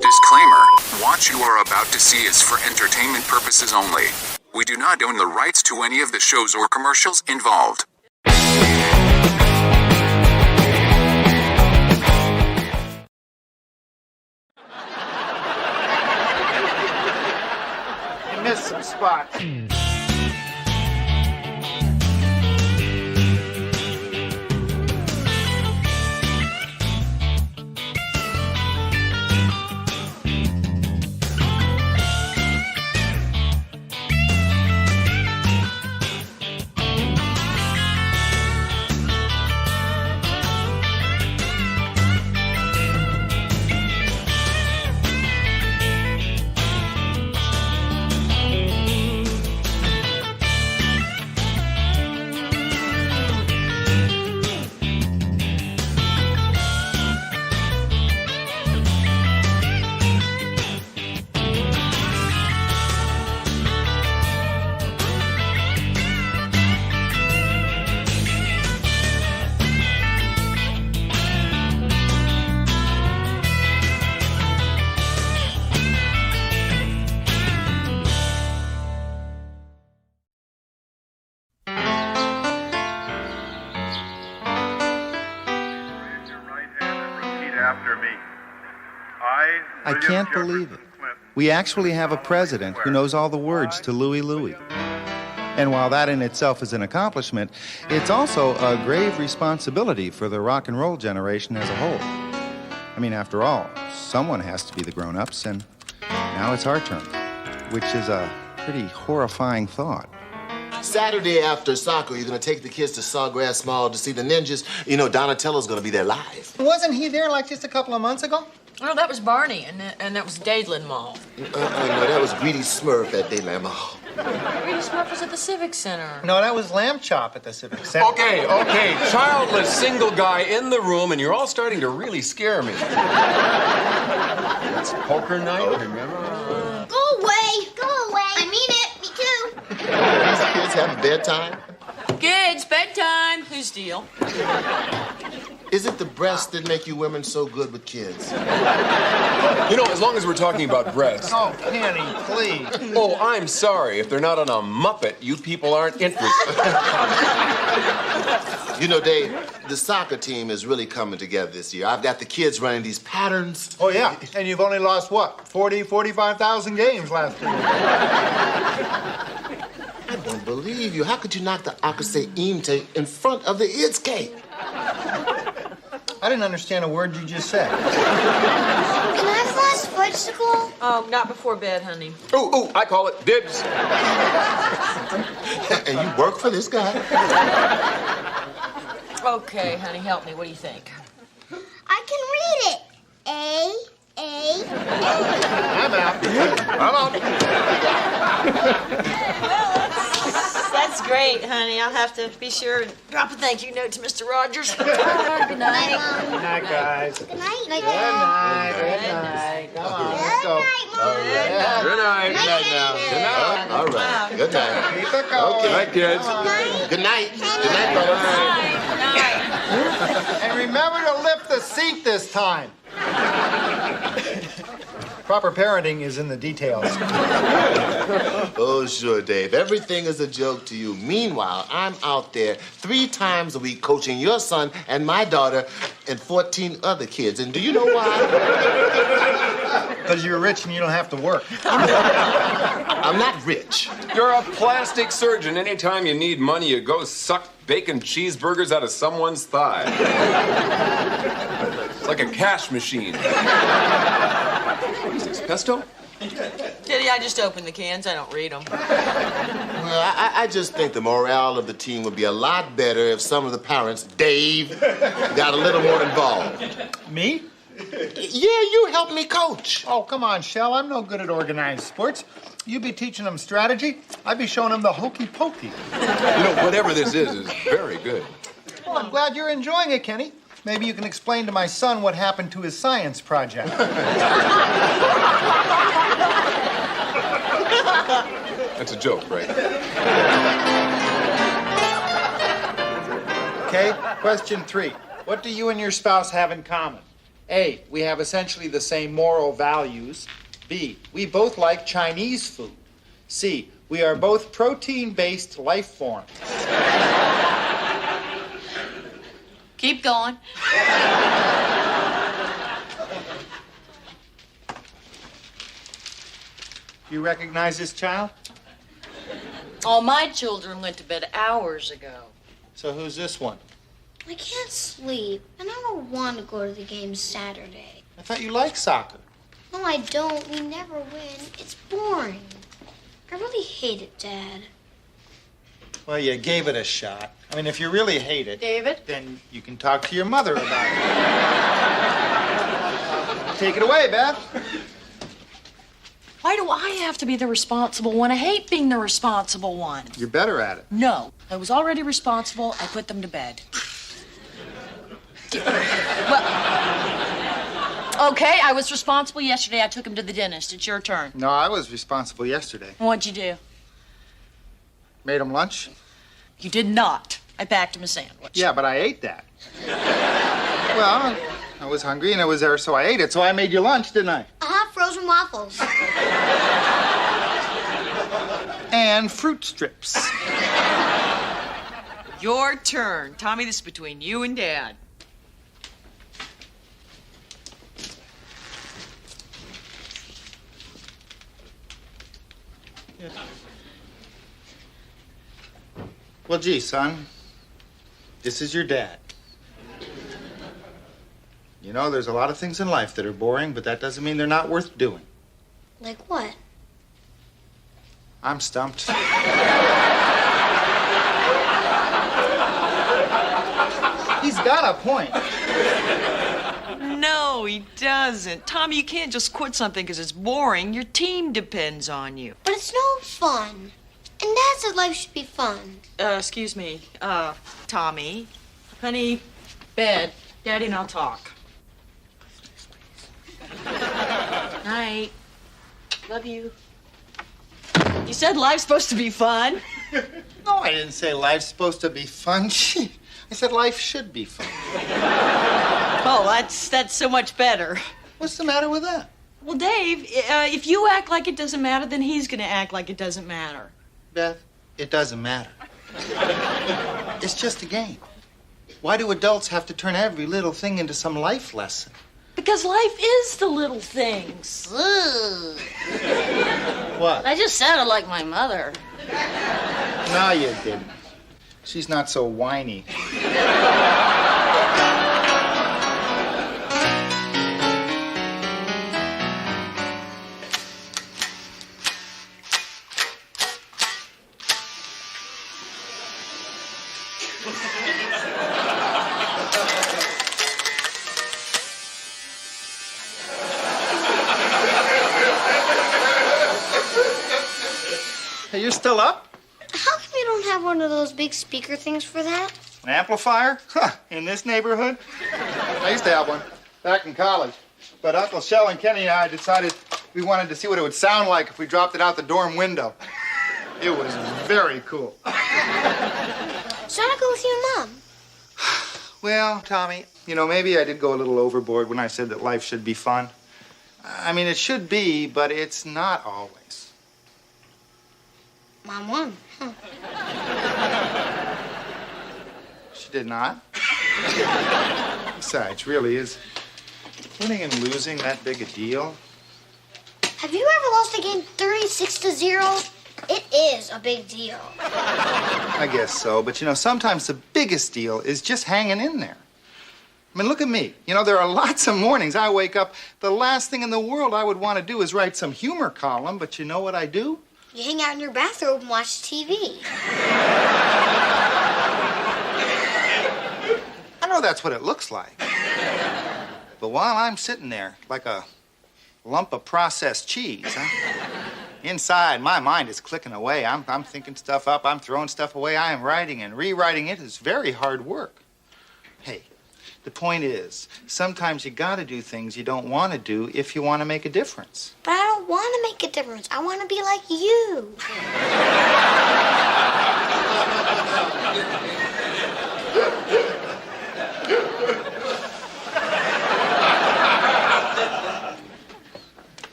Disclaimer. What you are about to see is for entertainment purposes only. We do not own the rights to any of the shows or commercials involved. You missed some spots. I can't believe it. We actually have a president who knows all the words to Louie Louie. And while that in itself is an accomplishment, it's also a grave responsibility for the rock and roll generation as a whole. I mean, after all, someone has to be the grown-ups, and now it's our turn, which is a pretty horrifying thought. Saturday after soccer, you're going to take the kids to Sawgrass Mall to see the Ninjas. You know, Donatello's going to be there live. Wasn't he there like just a couple of months ago? Oh, that was Barney, and that was Dadeland Mall. No, that was Greedy Smurf at Dayland Mall. Greedy Smurf was at the Civic Center. No, that was Lamb Chop at the Civic Center. Okay, childless single guy in the room, and you're all starting to really scare me. It's poker night, remember? Go away! Go away! I mean it! Me too! These kids have bedtime? Kids, bedtime. Whose deal? Is it the breasts that make you women so good with kids? You know, as long as we're talking about breasts. Oh, Penny, please. Oh, I'm sorry. If they're not on a Muppet, you people aren't interested. You know, Dave, the soccer team is really coming together this year. I've got the kids running these patterns. Oh, yeah. And you've only lost, what, 45,000 games last year? I don't believe you. How could you knock the Akase Imte in front of the Itsuke? I didn't understand a word you just said. Can I fly sports to school? Oh, not before bed, honey. Ooh, I call it dibs. And you work for this guy? Okay, honey, help me. What do you think? I can read it. A. I'm out. That's great, honey. I'll have to be sure and drop a thank you note to Mr. Rogers. Good night. Good night, Mom. Good night, guys. Good night. Good night. Good night. Come on, let's go. Good night. Good night now. Good night. All right. Good night. Keep it going. Okay. Good night, kids. Good night. Good night, fellas. Good night. And remember to lift the seat this time. Proper parenting is in the details. Oh, sure, Dave. Everything is a joke to you. Meanwhile, I'm out there 3 times a week coaching your son and my daughter and 14 other kids. And do you know why? Because you're rich and you don't have to work. I'm not rich. You're a plastic surgeon. Anytime you need money, you go suck bacon cheeseburgers out of someone's thigh. It's like a cash machine. What is this, pesto? Kitty, I just opened the cans. I don't read them. Well, I just think the morale of the team would be a lot better if some of the parents, Dave, got a little more involved. Me? Yeah, you helped me coach. Oh, come on, Shell. I'm no good at organized sports. You be teaching them strategy. I'd be showing them the hokey pokey. You know, whatever this is very good. Well, I'm glad you're enjoying it, Kenny. Maybe you can explain to my son what happened to his science project. That's a joke, right? Okay, question 3. What do you and your spouse have in common? A, we have essentially the same moral values. B, we both like Chinese food. C, we are both protein-based life forms. Keep going. You recognize this child? All my children went to bed hours ago. So who's this one? I can't sleep, and I don't want to go to the game Saturday. I thought you liked soccer. No, I don't. We never win. It's boring. I really hate it, Dad. Well, you gave it a shot. I mean, if you really hate it, David? then you can talk to your mother about it. Take it away, Beth. Why do I have to be the responsible one? I hate being the responsible one. You're better at it. No, I was already responsible. I put them to bed. Well, okay, I was responsible yesterday. I took him to the dentist. It's your turn. No, I was responsible yesterday. What'd you do? Made him lunch? You did not. I packed him a sandwich. Yeah, but I ate that. Well, I was hungry and it was there, so I ate it. So I made you lunch, didn't I? Frozen waffles. And fruit strips. Your turn. Tommy, this is between you and Dad. Well, gee, son, this is your dad. You know, there's a lot of things in life that are boring, but that doesn't mean they're not worth doing. Like what? I'm stumped. He's got a point. No, he doesn't. Tommy, you can't just quit something because it's boring. Your team depends on you. But it's no fun. And Dad said life should be fun. Excuse me, Tommy. Honey, bed. Daddy and I'll talk. Night. Love you. You said life's supposed to be fun. No, I didn't say life's supposed to be fun. Gee, I said life should be fun. Oh, that's so much better. What's the matter with that? Well, Dave, if you act like it doesn't matter, then he's gonna act like it doesn't matter. Beth, it doesn't matter. It's just a game. Why do adults have to turn every little thing into some life lesson? Because life is the little things. Ugh. What? I just sounded like my mother. No, you didn't. She's not so whiny. Hey, you're still up? How come you don't have one of those big speaker things for that? An amplifier? Huh, in this neighborhood? I used to have one back in college. But Uncle Shell and Kenny and I decided we wanted to see what it would sound like if we dropped it out the dorm window. It was very cool. So I go with your mom. Well, Tommy, you know, maybe I did go a little overboard when I said that life should be fun. I mean, it should be, but it's not always. Mom won, huh? She did not. Besides, really, is winning and losing that big a deal? Have you ever lost a game 36-0? It is a big deal. I guess so, but you know, sometimes the biggest deal is just hanging in there. I mean, look at me. You know, there are lots of mornings I wake up, the last thing in the world I would want to do is write some humor column, but you know what I do? You hang out in your bathrobe and watch TV. I know that's what it looks like. But while I'm sitting there like a lump of processed cheese, inside, my mind is clicking away. I'm thinking stuff up. I'm throwing stuff away. I am writing and rewriting it. It's very hard work. Hey, the point is, sometimes you gotta do things you don't want to do if you want to make a difference. But I don't want to make a difference. I want to be like you.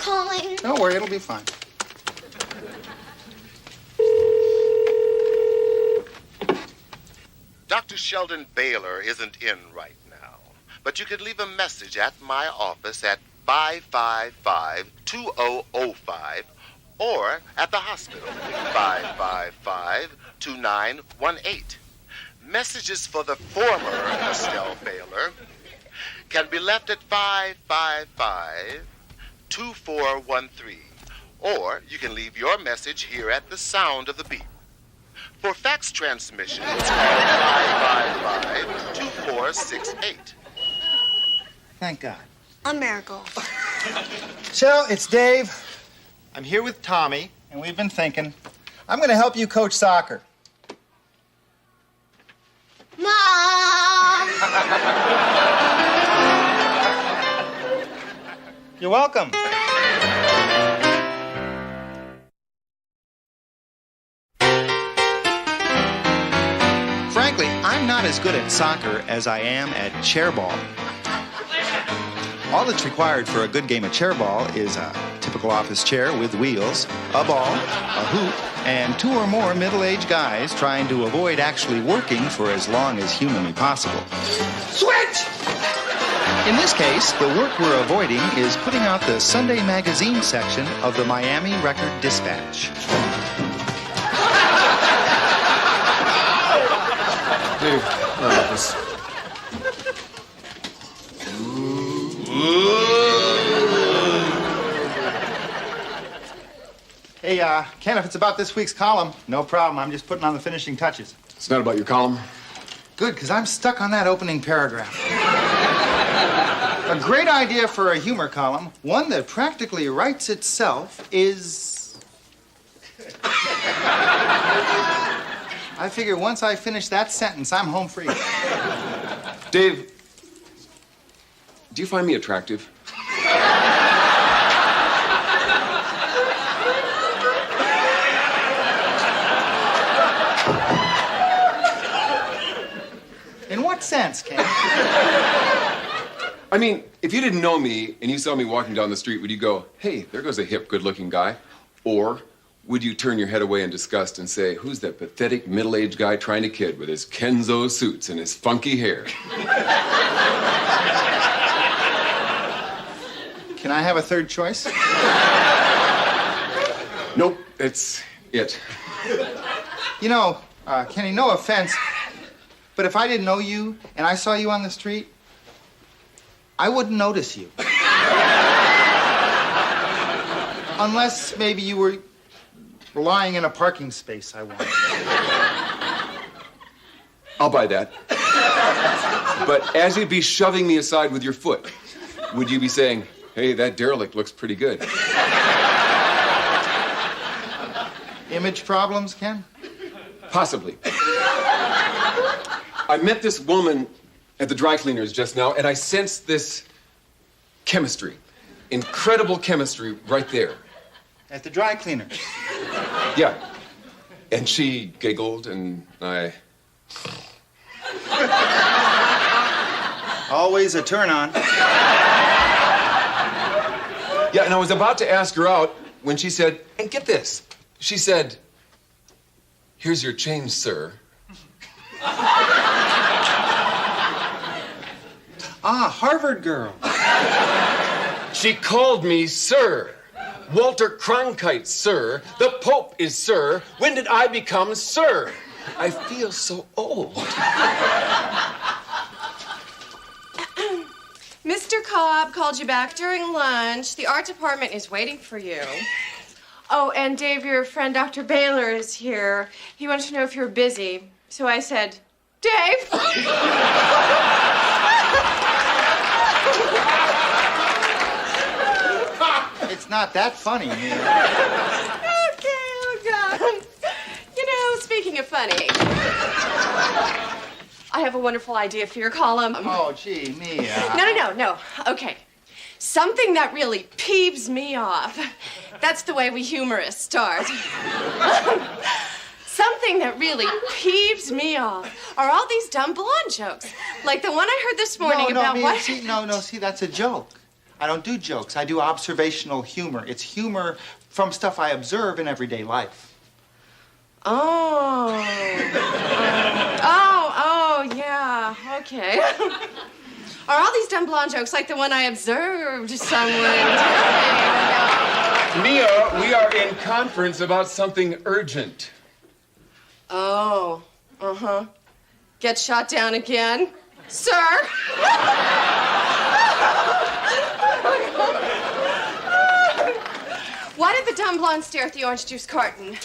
calling. Don't worry, it'll be fine. Dr. Sheldon Baylor isn't in right now, but you could leave a message at my office at 555-2005 or at the hospital, 555-2918. Messages for the former Estelle Baylor can be left at 555-2413, or you can leave your message here at the sound of the beep. For fax transmissions, call 555-2468. Thank God. A miracle. Shell, it's Dave. I'm here with Tommy, and we've been thinking. I'm going to help you coach soccer. Mom! You're welcome. Frankly, I'm not as good at soccer as I am at chairball. All that's required for a good game of chairball is a typical office chair with wheels, a ball, a hoop, and 2 or more middle-aged guys trying to avoid actually working for as long as humanly possible. Switch! In this case, the work we're avoiding is putting out the Sunday magazine section of the Miami Record Dispatch. Dave, our office. Hey, Ken, if it's about this week's column, no problem. I'm just putting on the finishing touches. It's not about your column. Good, because I'm stuck on that opening paragraph. A great idea for a humor column, one that practically writes itself, is... I figure once I finish that sentence, I'm home free. Dave, do you find me attractive? In what sense, Ken? I mean, if you didn't know me and you saw me walking down the street, would you go, hey, there goes a hip, good-looking guy? Or would you turn your head away in disgust and say, who's that pathetic middle-aged guy trying to kid with his Kenzo suits and his funky hair? Can I have a third choice? Nope, that's it. You know, Kenny, no offense, but if I didn't know you and I saw you on the street, I wouldn't notice you. Unless maybe you were lying in a parking space I wanted. I'll buy that. But as you'd be shoving me aside with your foot, would you be saying, hey, that derelict looks pretty good? Image problems, Ken? Possibly. I met this woman at the dry cleaners just now, and I sensed this chemistry. Incredible chemistry right there. At the dry cleaner. Yeah. And she giggled, and I... Always a turn on. Yeah, and I was about to ask her out when she said, and get this, she said, here's your change, sir. Ah, Harvard girl. She called me sir. Walter Cronkite, sir. The Pope is sir. When did I become sir? I feel so old. Mr. Cobb called you back during lunch. The art department is waiting for you. Oh, and Dave, your friend Dr. Baylor is here. He wanted to know if you're busy. So I said, Dave! It's not that funny, man. Okay, oh, God. You know, speaking of funny, I have a wonderful idea for your column. Oh, gee, Mia. No. Okay. Something that really peeves me off. That's the way we humorists start. Something that really peeves me off are all these dumb blonde jokes. Like the one I heard this morning about Mia, what... See, that's a joke. I don't do jokes. I do observational humor. It's humor from stuff I observe in everyday life. Oh, yeah, okay. Are all these dumb blonde jokes like the one I observed someone doing? Mia, we are in conference about something urgent. Oh, uh-huh. Get shot down again? Sir? Why did the dumb blonde stare at the orange juice carton?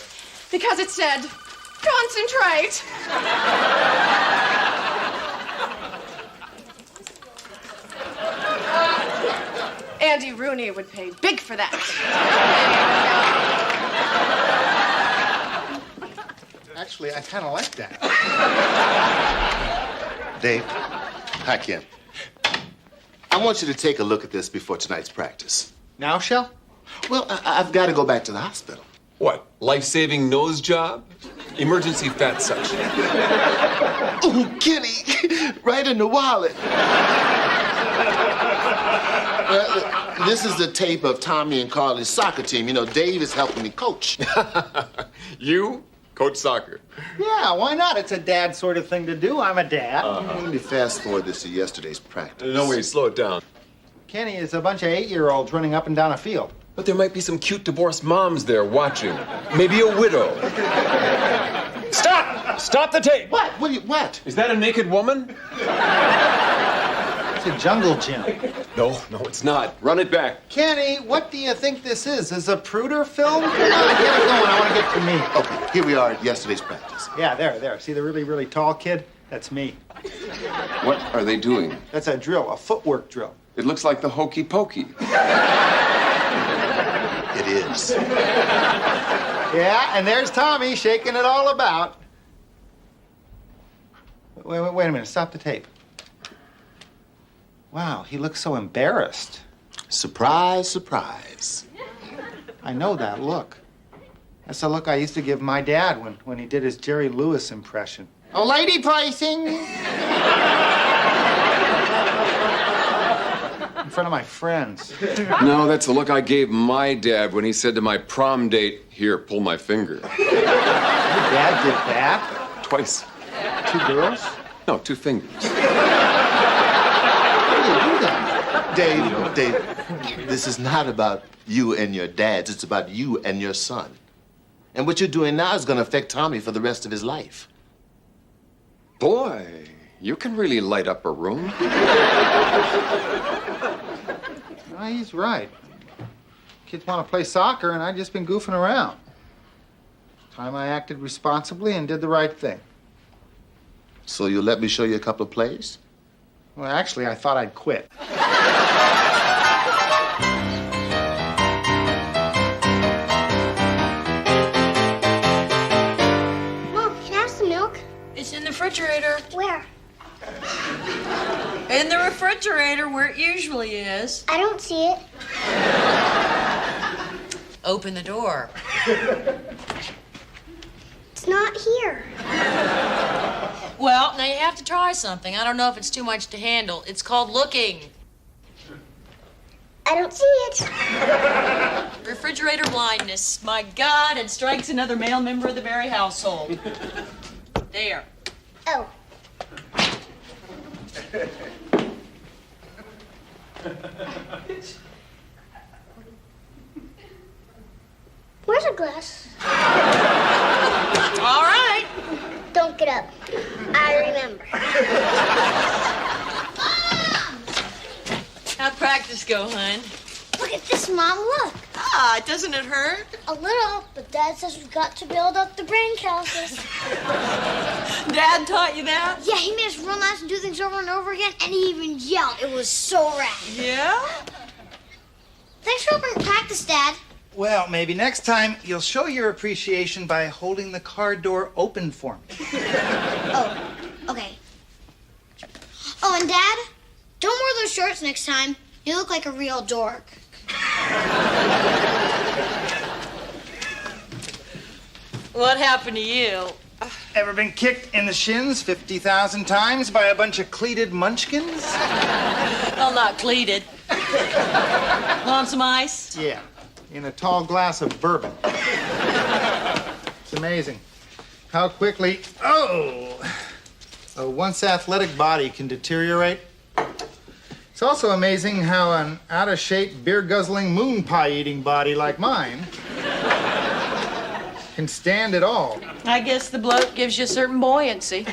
Because it said, concentrate. Andy Rooney would pay big for that. Actually, I kind of like that. Dave, hi, Ken. I want you to take a look at this before tonight's practice. Now, Shell? Well, I've got to go back to the hospital. What? Life-saving nose job? Emergency fat suction. Oh, Kenny, right in the wallet. This is the tape of Tommy and Carly's soccer team. You know, Dave is helping me coach. You? Coach soccer. Yeah, why not? It's a dad sort of thing to do. I'm a dad. Let me fast forward this to yesterday's practice. No way, slow it down. Kenny is a bunch of 8-year-olds running up and down a field. But there might be some cute divorced moms there watching. Maybe a widow. Stop! Stop the tape! What? What? Is that a naked woman? It's a jungle gym. No, it's not. Run it back. Kenny, what do you think this is? Is a Pruder film? Get it going. I want to get to me. Okay, here we are at yesterday's practice. Yeah, there. See the really, really tall kid? That's me. What are they doing? That's a drill, a footwork drill. It looks like the hokey pokey. It is. Yeah, and there's Tommy shaking it all about. Wait a minute. Stop the tape. Wow, he looks so embarrassed. Surprise, surprise. I know that look. That's the look I used to give my dad when he did his Jerry Lewis impression. Oh, lady pricing! In front of my friends. No, that's the look I gave my dad when he said to my prom date, "Here, pull my finger." Your dad did that? Twice. 2 girls? No, 2 fingers. Dave, this is not about you and your dads. It's about you and your son. And what you're doing now is going to affect Tommy for the rest of his life. Boy, you can really light up a room. No, he's right. Kids want to play soccer, and I've just been goofing around. Time I acted responsibly and did the right thing. So you'll let me show you a couple of plays? Well, actually, I thought I'd quit. Mom, can I have some milk? It's in the refrigerator. Where? In the refrigerator where it usually is. I don't see it. Open the door. It's not here. Well, now you have to try something. I don't know if it's too much to handle. It's called looking. I don't see it. Refrigerator blindness. My God, it strikes another male member of the Berry household. There. Oh. Where's a glass? All right. Don't get up. I remember. How'd practice go, hon? Look at this, Mom. Look. Ah, doesn't it hurt? A little, but Dad says we've got to build up the brain calluses. Dad taught you that? Yeah, he made us run laps and do things over and over again, and he even yelled. It was so rad. Yeah? Thanks for helping practice, Dad. Well, maybe next time you'll show your appreciation by holding the car door open for me. Oh, okay. Oh, and Dad, don't wear those shorts next time. You look like a real dork. What happened to you? Ever been kicked in the shins 50,000 times by a bunch of cleated munchkins? Well, not cleated. Want some ice? Yeah, in a tall glass of bourbon. It's amazing how quickly, a once athletic body can deteriorate. It's also amazing how an out-of-shape, beer-guzzling, moon pie-eating body like mine can stand it all. I guess the bloat gives you a certain buoyancy.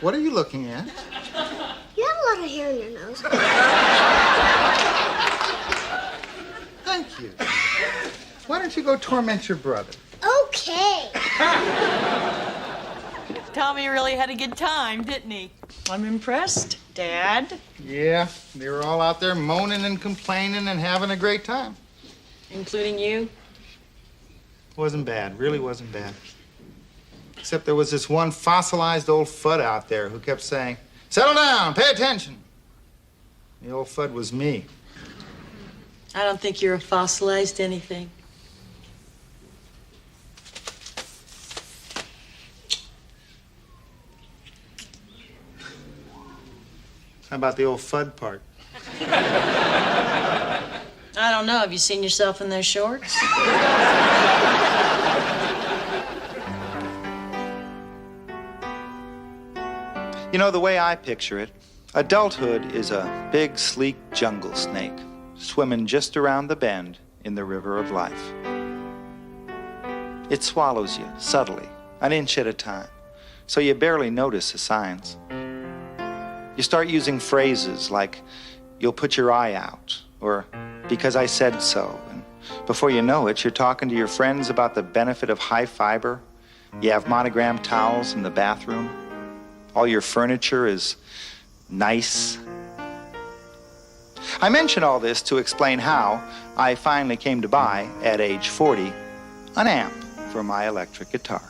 What are you looking at? You have a lot of hair in your nose. Thank you. Why don't you go torment your brother? Okay. Tommy really had a good time, didn't he? I'm impressed, Dad. Yeah, they were all out there moaning and complaining and having a great time. Including you? Wasn't bad, really wasn't bad. Except there was this one fossilized old fud out there who kept saying, "Settle down, pay attention." The old fud was me. I don't think you're a fossilized anything. How about the old fud part? I don't know. Have you seen yourself in those shorts? You know, the way I picture it, adulthood is a big, sleek jungle snake swimming just around the bend in the river of life. It swallows you subtly, an inch at a time, so you barely notice the signs. You start using phrases like, "You'll put your eye out," or "because I said so," and before you know it, you're talking to your friends about the benefit of high fiber. You have monogrammed towels in the bathroom. All your furniture is nice. I mention all this to explain how I finally came to buy, at age 40, an amp for my electric guitar.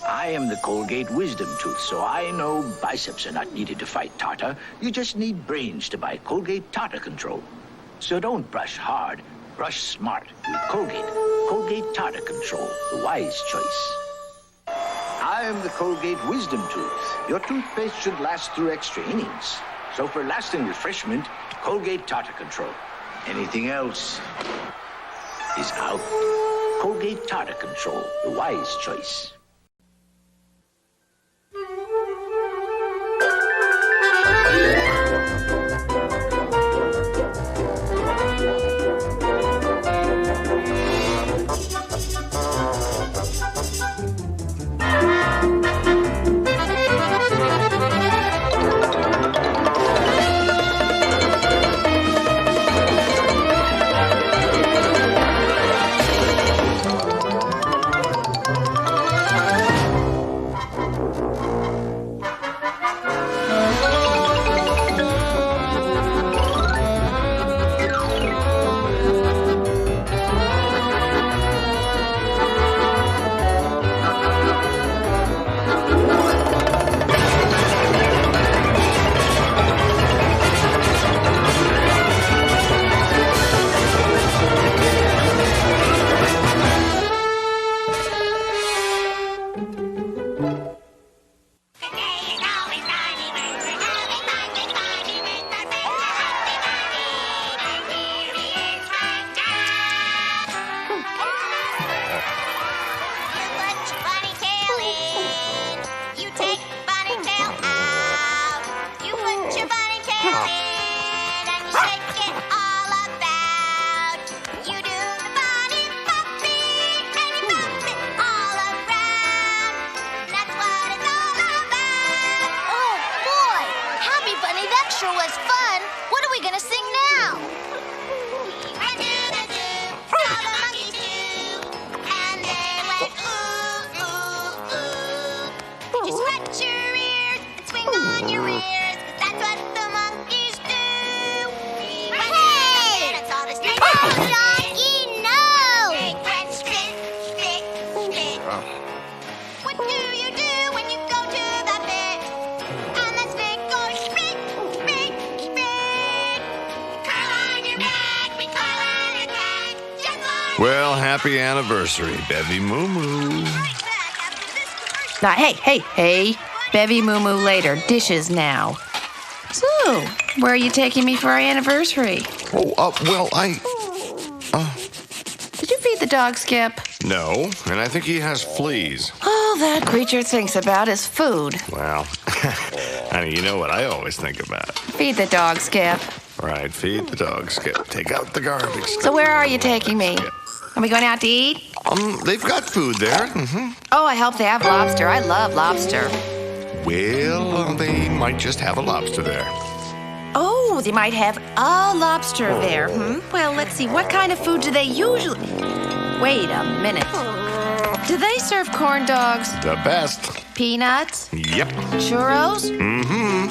I am the Colgate Wisdom Tooth, so I know biceps are not needed to fight tartar. You just need brains to buy Colgate Tartar Control. So don't brush hard, brush smart with Colgate. Colgate Tartar Control, the wise choice. I am the Colgate Wisdom Tooth. Your toothpaste should last through extra innings. So for lasting refreshment, Colgate Tartar Control. Anything else is out. Colgate Tartar Control, the wise choice. sure was fun. What are we gonna sing now? Went to the zoo, saw the monkeys too, and they went ooh, ooh, ooh. You scratch your ears and swing on your ears, 'cause that's what the monkeys do. Hey! And saw the snake. No, donkey, no! Snake went split, split, split. What do you do when you go to the pit? And the snake goes split, split, split. Curl on your back, we curl on your back. Just like Well, happy anniversary, Bevy Moo Moo. Now, hey. Bevy Moo Moo later. Dishes now. So, where are you taking me for our anniversary? Well, Did you feed the dog, Skip? No, and I think he has fleas. All that creature thinks about is food. Well, honey, you know what I always think about? Feed the dog, Skip. Right, feed the dog, Skip. Take out the garbage. So where are you taking me? Are we going out to eat? They've got food there. Oh, I hope they have lobster. I love lobster. Well, they might just have a lobster there. Oh, they might have a lobster there. Well, let's see. What kind of food do they usually... Wait a minute. Do they serve corn dogs? The best. Peanuts? Yep. Churros?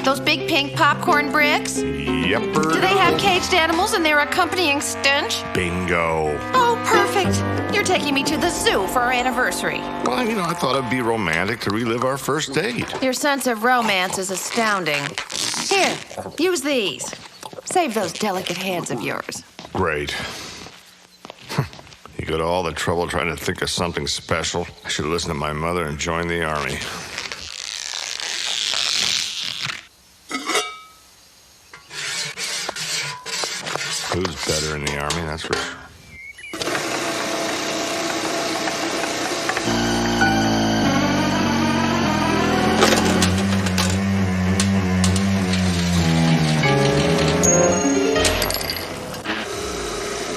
Those big pink popcorn bricks? Yep. Do they have caged animals and their accompanying stench? Bingo. Oh, perfect. You're taking me to the zoo for our anniversary. Well, I thought it'd be romantic to relive our first date. Your sense of romance is astounding. Here, use these. Save those delicate hands of yours. Great. You go to all the trouble trying to think of something special. I should have listened to my mother and joined the army. Who's better in the army, that's for sure.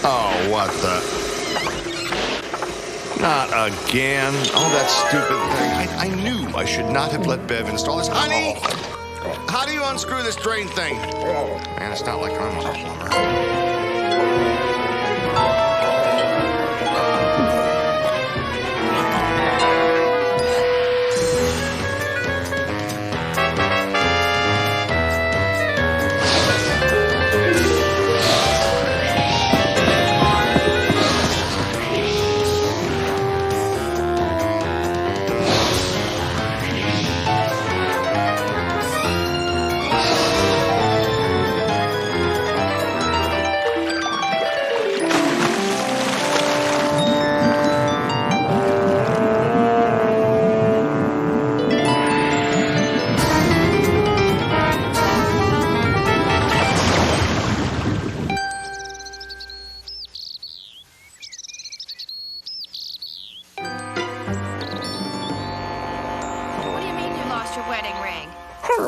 Oh, what the... Not again. Oh, that stupid thing. I knew I should not have let Bev install this. Honey! How do you unscrew this drain thing? Man, it's not like I'm a plumber.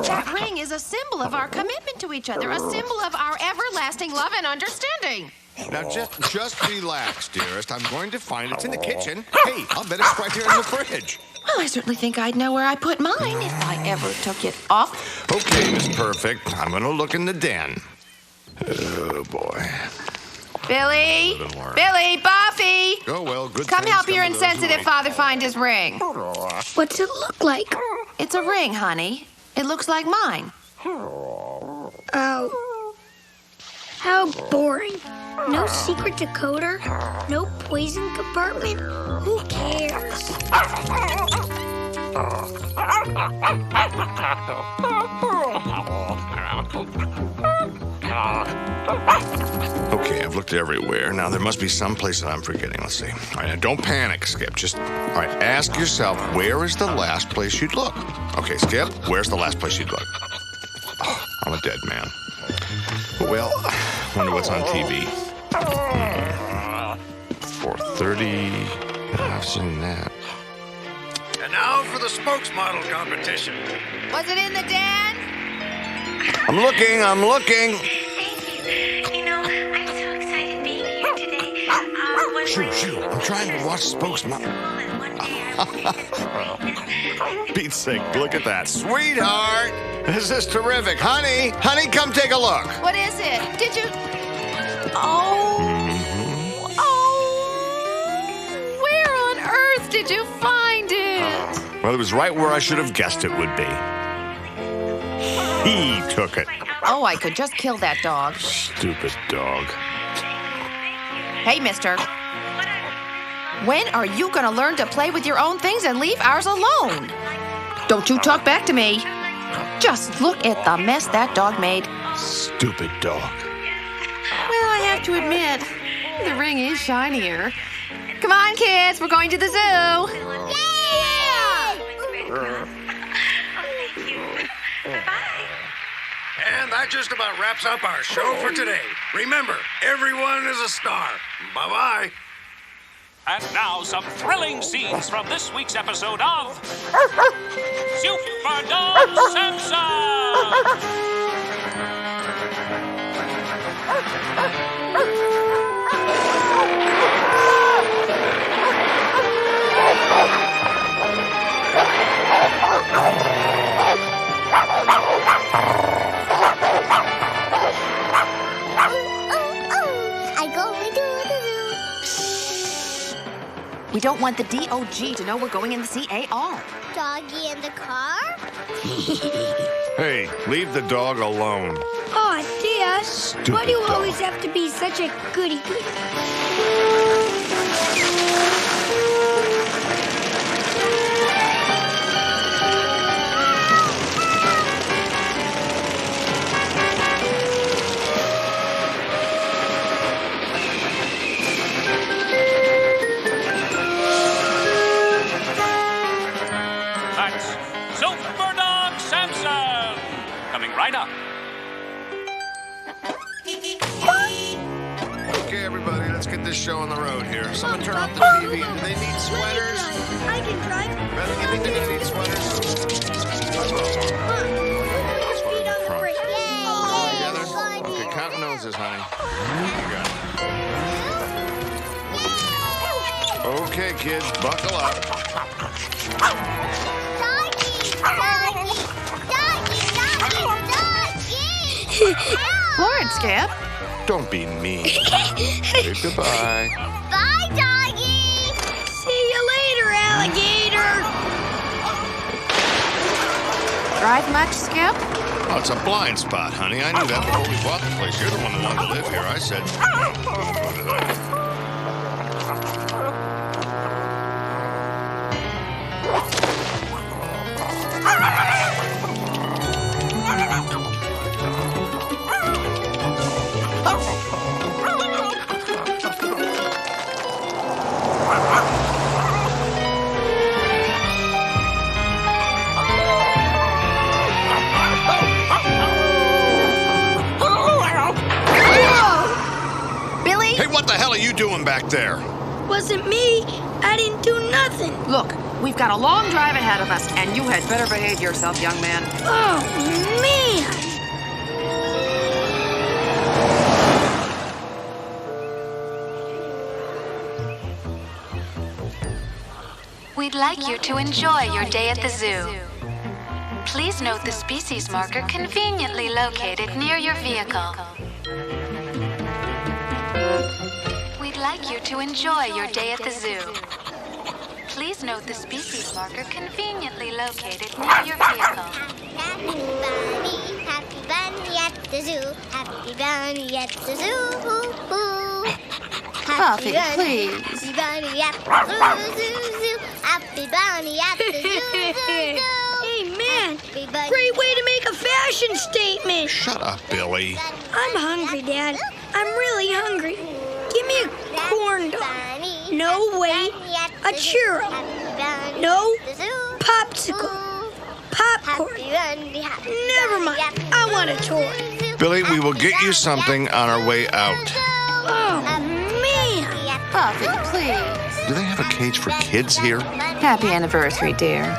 That ring is a symbol of our commitment to each other, a symbol of our everlasting love and understanding. Now, just relax, dearest. I'm going to find it. It's in the kitchen. Hey, I'll bet it's right here in the fridge. Well, I certainly think I'd know where I put mine if I ever took it off. Okay, Miss Perfect. I'm going to look in the den. Oh, boy. Billy! Billy! Buffy! Oh, well, good. Come help your insensitive father find his ring. What's it look like? It's a ring, honey. It looks like mine. Oh. How boring. No secret decoder? No poison compartment? Who cares? Okay, I've looked everywhere. Now, there must be some place that I'm forgetting. Let's see. All right, now, don't panic, Skip. All right, ask yourself, where is the last place you'd look? Okay, Skip, where's the last place you'd look? Oh, I'm a dead man. Well, wonder what's on TV. 4:30. I've seen that. And now for the spokesmodel competition. Was it in the den? I'm looking. You know, I'm so excited being here today. Shoot. I'm trying to watch Spokesmodel. One day I Pete's sake, look at that. Sweetheart, this is terrific. Honey, come take a look. What is it? Did you... Oh. Where on earth did you find it? Well, it was right where I should have guessed it would be. He took it. Oh, I could just kill that dog. Stupid dog. Hey, mister. When are you gonna learn to play with your own things and leave ours alone? Don't you talk back to me. Just look at the mess that dog made. Stupid dog. Well, I have to admit, the ring is shinier. Come on, kids, we're going to the zoo. And that just about wraps up our show for today. Remember, everyone is a star. Bye-bye. And now some thrilling scenes from this week's episode of Super Dog Simpson! We don't want the DOG to know we're going in the CAR. Doggy in the car? Hey, leave the dog alone. Oh, dear. Stupid Why do you dog. always have to be such a goody? That's Super Dog Simpson! Coming right up. Okay, everybody, let's get this show on the road here. Someone turn off the TV. Do they need sweaters? I can drive. Beth, you think they need sweaters? Together? Okay, count noses, honey. You got it. Okay, kids, buckle up. Florence, Skip. Don't be mean. Wave goodbye. Bye, doggy. See you later, alligator. Drive much, Skip? Oh, it's a blind spot, honey. I knew that before we bought the place. You're the one who wanted to live here. I said, Billy? hey, what the hell are you doing back there? Wasn't me. I didn't do nothing. Look, we've got a long drive ahead of us, and you had better behave yourself, young man. Oh, man. We'd like you to enjoy your day at the zoo. Please note the species marker conveniently located near your vehicle. We'd like you to enjoy your day at the zoo. Please note the species marker conveniently located near your vehicle. Happy bunny at the zoo. Happy bunny at the zoo. Puffy, please. Happy bunny at the zoo. Happy bunny at the zoo. Hey, man. Great way to make a fashion statement. Shut up, Billy. I'm hungry, Dad. I'm really hungry. Give me a corn dog. No, wait. A churro. No, popsicle. Popcorn. Never mind. I want a toy. Billy, we will get you something on our way out. Oh, man. Puffy, please. Do they have a cage for kids here? Happy anniversary, dear.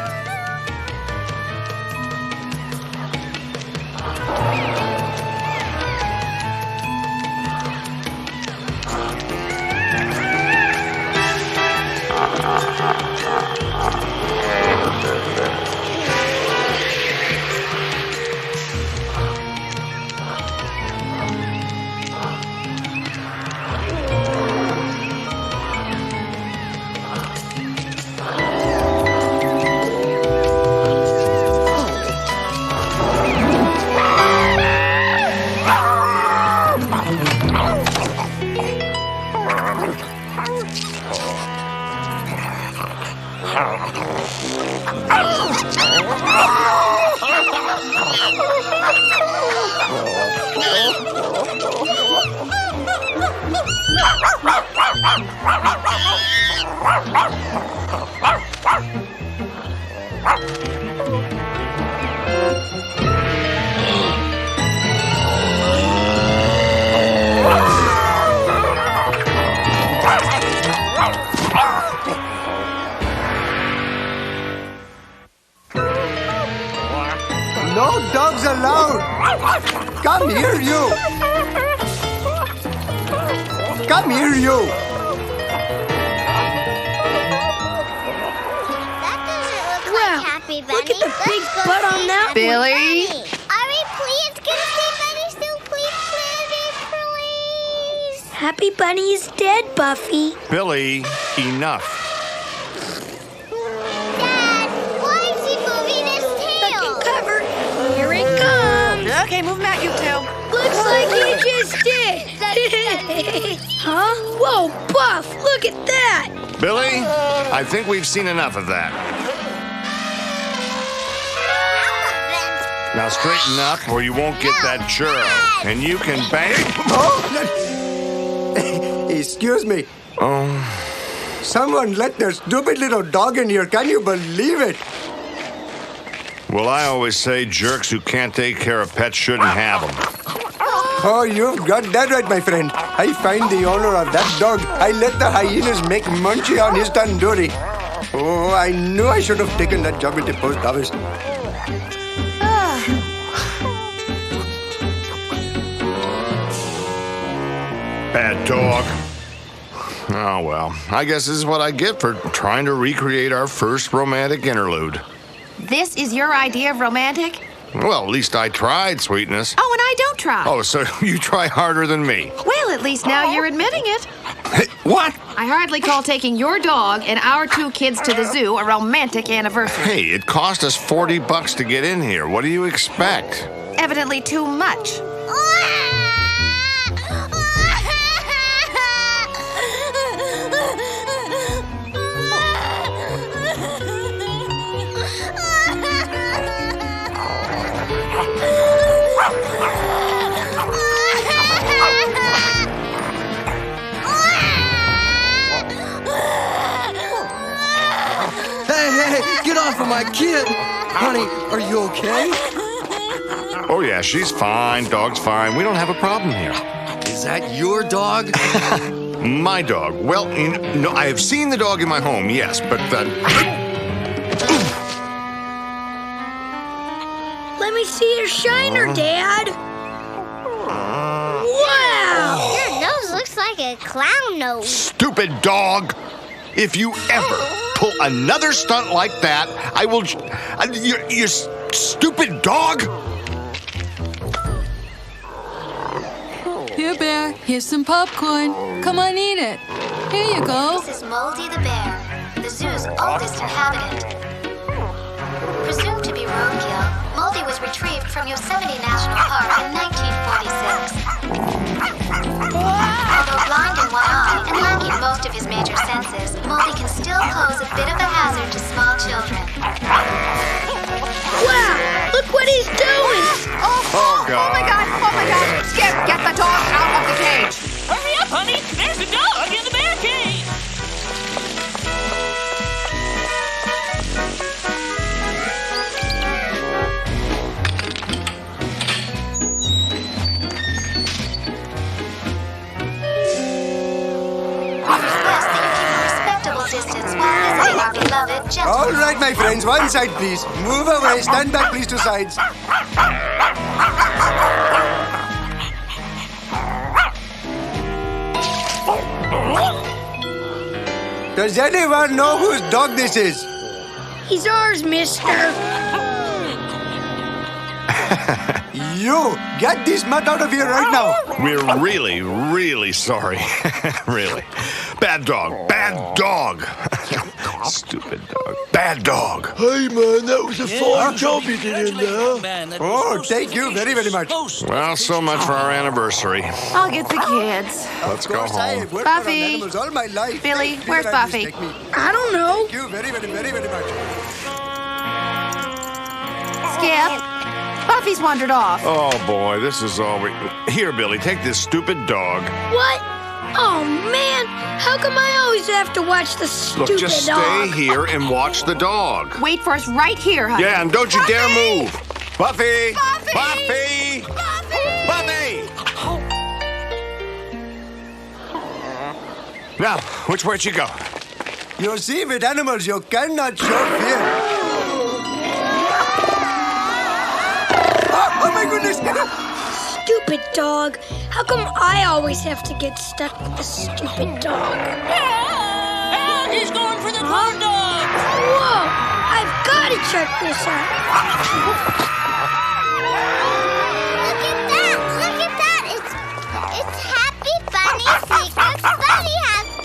No dogs allowed. Come here, you. Come here, you. Wow, look at the big butt on that Billy? one. Are we please gonna see Bunny Sue? Please. Happy Bunny is dead, Buffy. Billy, enough. Dad, why is he moving his tail? Looking covered. Here it comes. Okay, move him out, you two. Looks like he just did. Huh? Whoa, Buff, look at that. Billy, I think we've seen enough of that. Now straighten up or you won't get that churro. And you can bang. Excuse me. Oh. Someone let their stupid little dog in here. Can you believe it? Well, I always say jerks who can't take care of pets shouldn't have them. Oh, you've got that right, my friend. I find the owner of that dog. I let the hyenas make munchie on his tandoori. Oh, I knew I should have taken that job at the post office. Bad dog. Oh, well, I guess this is what I get for trying to recreate our first romantic interlude. This is your idea of romantic? Well, at least I tried, sweetness. Oh, and I don't try. Oh, so you try harder than me. Well, at least now you're admitting it. Hey, what? I hardly call taking your dog and our 2 kids to the zoo a romantic anniversary. Hey, it cost us $40 to get in here. What do you expect? Evidently too much. Hey, get off of my kid. Honey, are you okay? Oh, yeah, she's fine. Dog's fine. We don't have a problem here. Is that your dog? My dog. Well, no, I have seen the dog in my home, yes, but Let me see your shiner, Dad. Wow! Your nose looks like a clown nose. Stupid dog! If you ever pull another stunt like that, I will... You stupid dog! Here, Bear, here's some popcorn. Come on, eat it. Here you go. This is Moldy the bear, the zoo's oldest inhabitant. Presumed to be roadkill, Moldy was retrieved from Yosemite National Park in 1946. Although blind in one eye and lacking most of his major senses, Moldy can still pose a bit of a hazard to small children. Wow! Look what he's doing! Oh, God. Oh, my God! Oh, my God! Skip, get the dog out of the cage! Hurry up, honey! There's a dog in the bear cage! All right, my friends, one side, please. Move away. Stand back, please, to sides. Does anyone know whose dog this is? He's ours, mister. You, get this mutt out of here right now. We're really, really sorry. Really. Bad dog. Bad dog. Stupid dog. Bad dog. Hey, man, that was a fine job you did in there. Oh, thank you very, very much. Well, so much for our anniversary. I'll get the kids. Let's go home. Buffy. All my life. Billy, where's Buffy? I don't know. Thank you very, very, very, very much. Skip. Buffy's wandered off. Oh, boy, this is all we... Here, Billy, take this stupid dog. What? Oh, man. How come I always have to watch the stupid Look, just stay dog? here and watch the dog. Wait for us right here, honey. Yeah, and don't you dare move. Buffy! Buffy! Buffy! Buffy! Now, which way'd you go? You see, with animals, you cannot show fear. stupid dog. How come I always have to get stuck with the stupid dog? And he's going for the corn dog! Whoa! I've got to check this out. Look at that! It's Happy Bunny Secret Bunny House.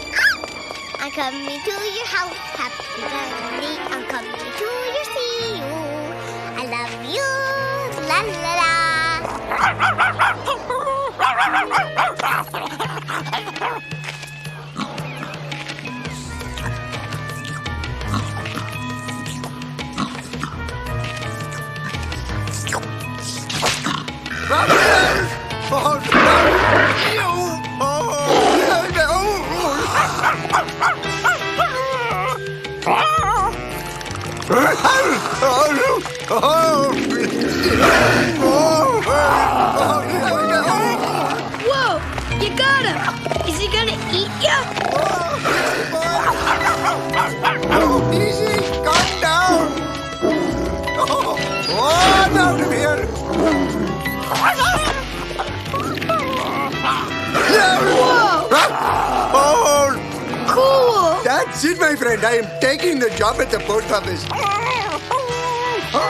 I'm coming to your house, Happy Bunny. I'm coming to your see you. I love you, la la la. Whoa! You got him! Is he gonna eat ya? Easy, calm down. Oh, down here. Whoa! Oh, cool! That's it, my friend. I am taking the job at the post office. While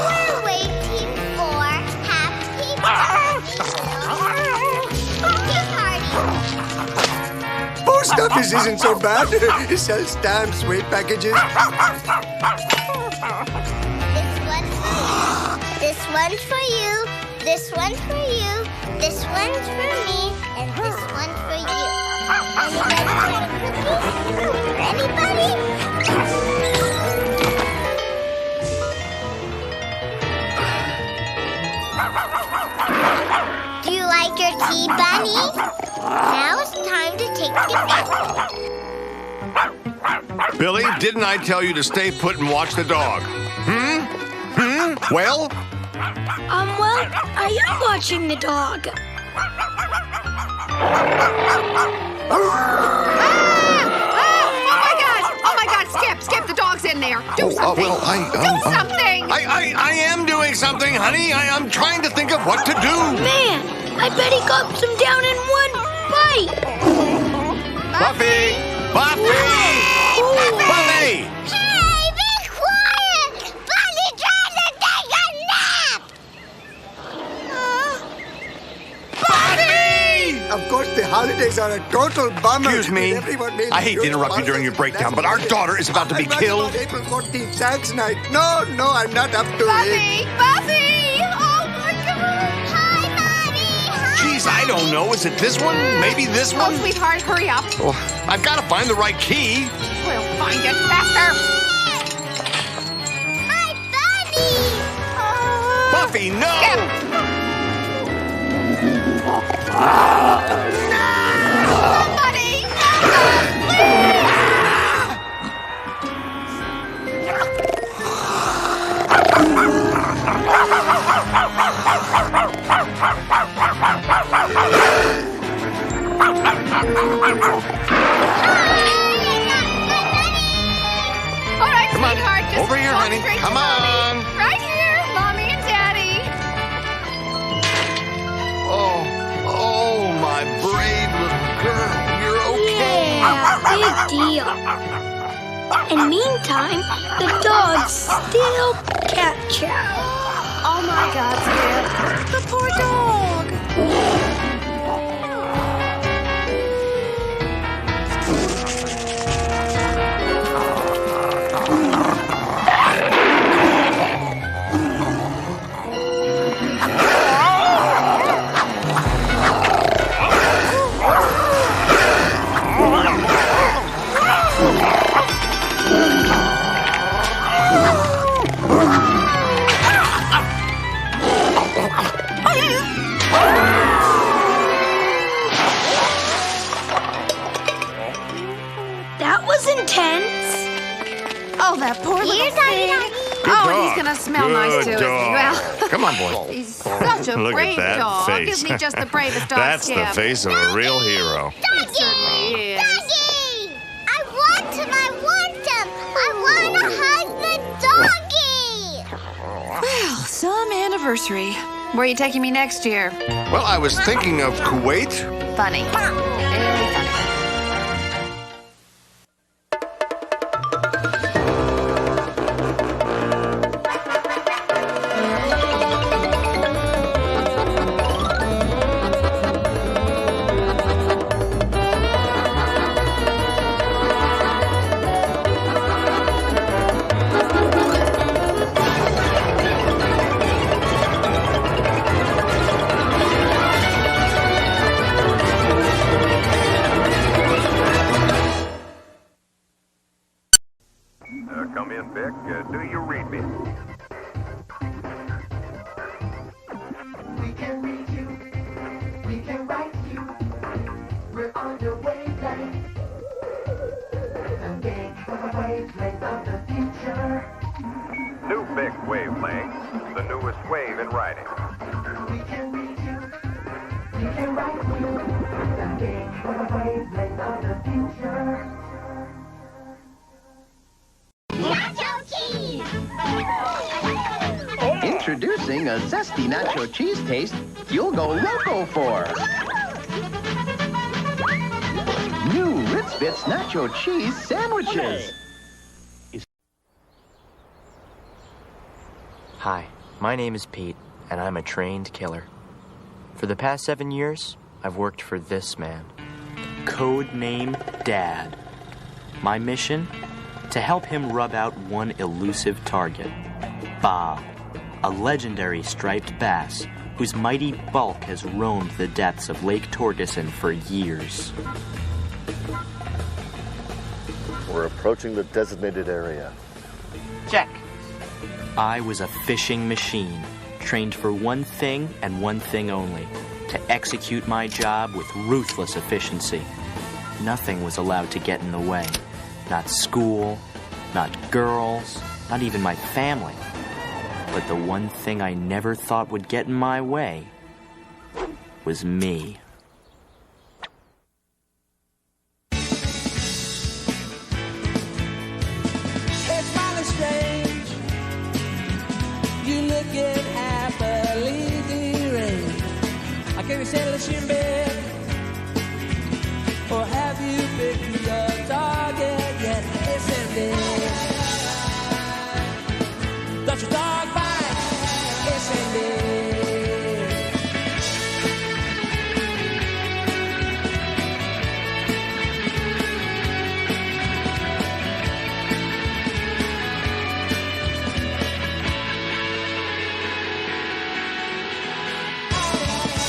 we're waiting for Happy Bunny, Post office isn't so bad. It sells stamps, weight packages. this one's for you, this one's for you, this one's for me, and this one's for you. Anybody? Do you like your tea, Bunny? Now it's time to take it back. Billy, didn't I tell you to stay put and watch the dog? Well? Well, I am watching the dog. Oh my God, Skip, the dog's in there. Do something. Well, do something. I am doing something, honey. I'm trying to think of what to do. Man, I bet he gulps him down in one bite. Buffy! Buffy! Buffy! Hey, be quiet! Bunny trying to take a nap! Buffy! Of course, the holidays are a total bummer. Excuse me. I hate to interrupt you during your breakdown, but our daughter is about to be killed. April 14th, Thanks night. No, I'm not up to it. Buffy! Oh my God! Hi, Mommy! Hi! Jeez, I don't know. Is it this one? Maybe this one? Oh, sweetheart, hurry up. Oh, I've got to find the right key. We'll find it faster. Hi, Bunny! Buffy, no! Buddy! All right, Come on, sweetheart, just over here, walk honey. straight to Come Mommy. on. Right here, Mommy and Daddy. Oh, my brave little girl. You're okay. Yeah, big deal. And meantime, the dog's still cat-chow. Oh my God, Skip. The poor dog. That was intense. Oh, that poor little thing. Good Oh, and dog. he's gonna smell Good nice too, isn't he? dog. Well, Come on, boy. he's such a Look brave at that dog. face. Isn't he just the bravest dog, That's Skip? the face of a real hero. He certainly is. Doggy! I want him! I want to hug the doggy! Well, some anniversary. Where are you taking me next year? Well, I was thinking of Kuwait. Funny. Very funny. Come in, Vic. Do you read me? We can read you. We can write you. We're on your wavelength. The big wavelength of the future. New Vic wavelength, the newest wave in writing. We can read you. We can write you. The big wavelength of the future. Introducing a zesty nacho cheese taste you'll go loco for. New Ritz Bits nacho cheese sandwiches. Hi, my name is Pete, and I'm a trained killer. For the past 7 years, I've worked for this man. Code name Dad. My mission? To help him rub out one elusive target. Bob, a legendary striped bass whose mighty bulk has roamed the depths of Lake Torgeson for years. We're approaching the designated area. Check. I was a fishing machine, trained for one thing and one thing only, to execute my job with ruthless efficiency. Nothing was allowed to get in the way. Not school, not girls, not even my family. But the one thing I never thought would get in my way was me. It's mighty strange. You looking happily deranged. I can't settle in bed. Or have you picked your target yet? It's ended. Don't you dog bite? It's ended.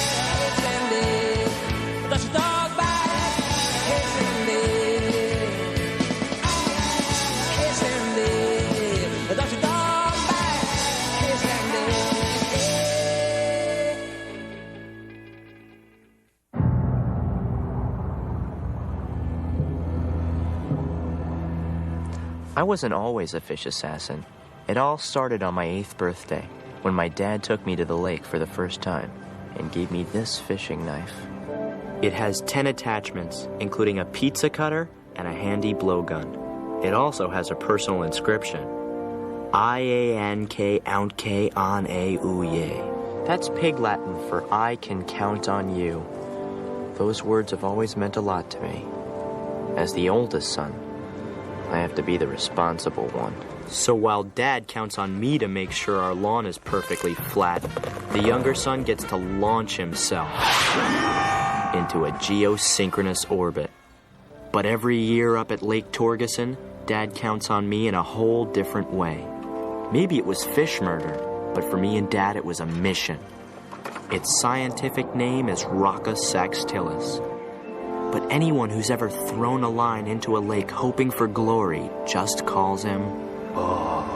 It's ended. Don't you dog bite? It's ended. It's ended. Don't you dog bite? It's ended. I wasn't always a fish assassin. It all started on my 8th birthday, when my dad took me to the lake for the first time and gave me this fishing knife. It has 10 attachments, including a pizza cutter and a handy blowgun. It also has a personal inscription. I-A-N-K ount K on a ooye. That's Pig Latin for I can count on you. Those words have always meant a lot to me. As the oldest son, I have to be the responsible one. So while Dad counts on me to make sure our lawn is perfectly flat, the younger son gets to launch himself into a geosynchronous orbit. But every year up at Lake Torgeson, Dad counts on me in a whole different way. Maybe it was fish murder, but for me and Dad it was a mission. Its scientific name is Rocca saxtilis. But anyone who's ever thrown a line into a lake hoping for glory just calls him Bob.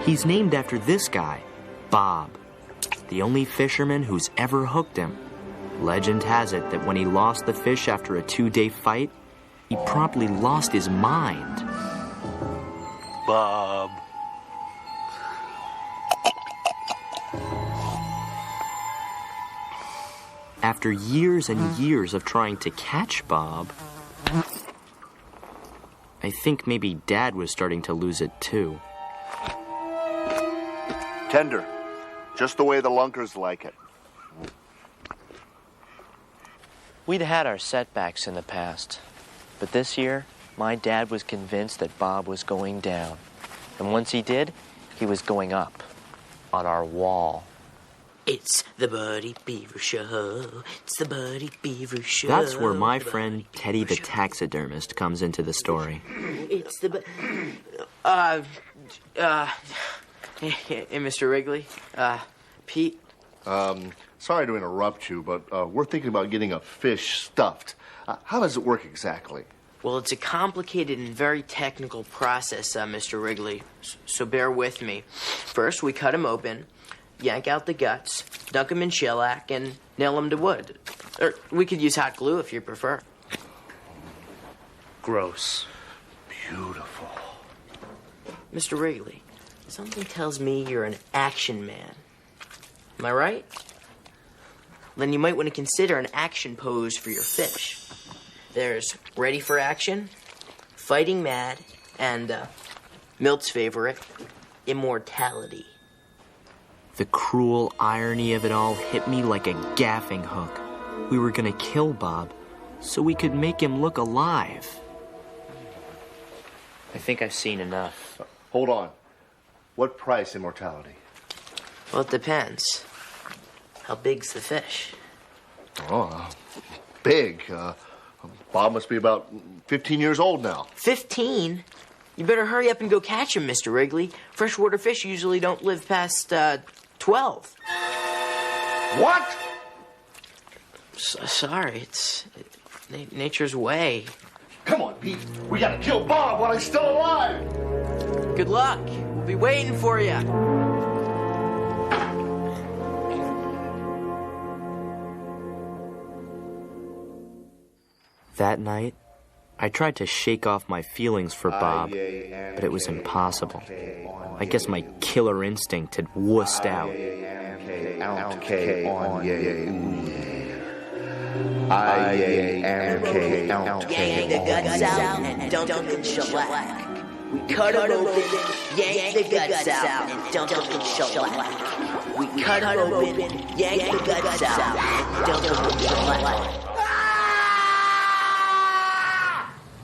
He's named after this guy, Bob, the only fisherman who's ever hooked him. Legend has it that when he lost the fish after a 2-day fight, he promptly lost his mind. Bob. After years and years of trying to catch Bob, I think maybe Dad was starting to lose it too. Tender. Just the way the lunkers like it. We'd had our setbacks in the past, but this year, my dad was convinced that Bob was going down. And once he did, he was going up on our wall. It's the Buddy Beaver Show. It's the Buddy Beaver Show. That's where my friend Teddy the taxidermist comes into the story. It's the hey, Mr. Wrigley. Pete. Sorry to interrupt you, but we're thinking about getting a fish stuffed. How does it work exactly? Well, it's a complicated and very technical process, Mr. Wrigley. So bear with me. First, we cut him open, yank out the guts, dunk him in shellac, and nail him to wood. Or we could use hot glue if you prefer. Gross. Beautiful. Mr. Wrigley, something tells me you're an action man. Am I right? Then you might want to consider an action pose for your fish. There's ready for action, fighting mad, and Milt's favorite, immortality. The cruel irony of it all hit me like a gaffing hook. We were gonna kill Bob so we could make him look alive. I think I've seen enough. Hold on. What price immortality? Well, it depends. How big's the fish? Oh, big. Bob must be about 15 years old now. 15? You better hurry up and go catch him, Mr. Wrigley. Freshwater fish usually don't live past 12. What? Sorry, it's nature's way. Come on, Pete. We gotta kill Bob while he's still alive. Good luck. We'll be waiting for you. That night, I tried to shake off my feelings for Bob, but it was impossible. I guess my killer instinct had wussed out. Yank the guts out and dunk them in shellac. We cut them open, yank the guts out and dunk them in shellac. We cut them open, yank the guts out and dunk them in shellac.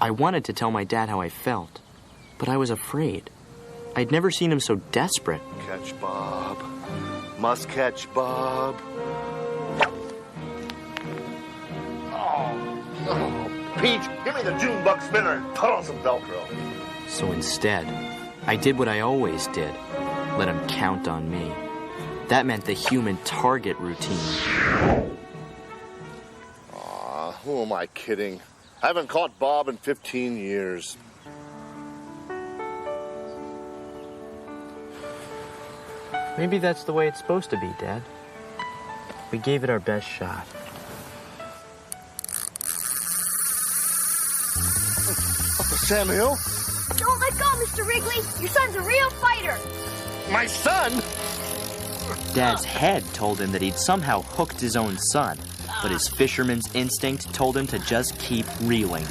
I wanted to tell my dad how I felt, but I was afraid. I'd never seen him so desperate. Catch Bob. Must catch Bob. Oh, Pete, give me the June bug spinner and put on some Velcro. So instead, I did what I always did. Let him count on me. That meant the human target routine. Aw, who am I kidding? I haven't caught Bob in 15 years. Maybe that's the way it's supposed to be, Dad. We gave it our best shot. Samuel? Don't let go, Mr. Wrigley. Your son's a real fighter. My son? Dad's head told him that he'd somehow hooked his own son, but his fisherman's instinct told him to just keep reeling.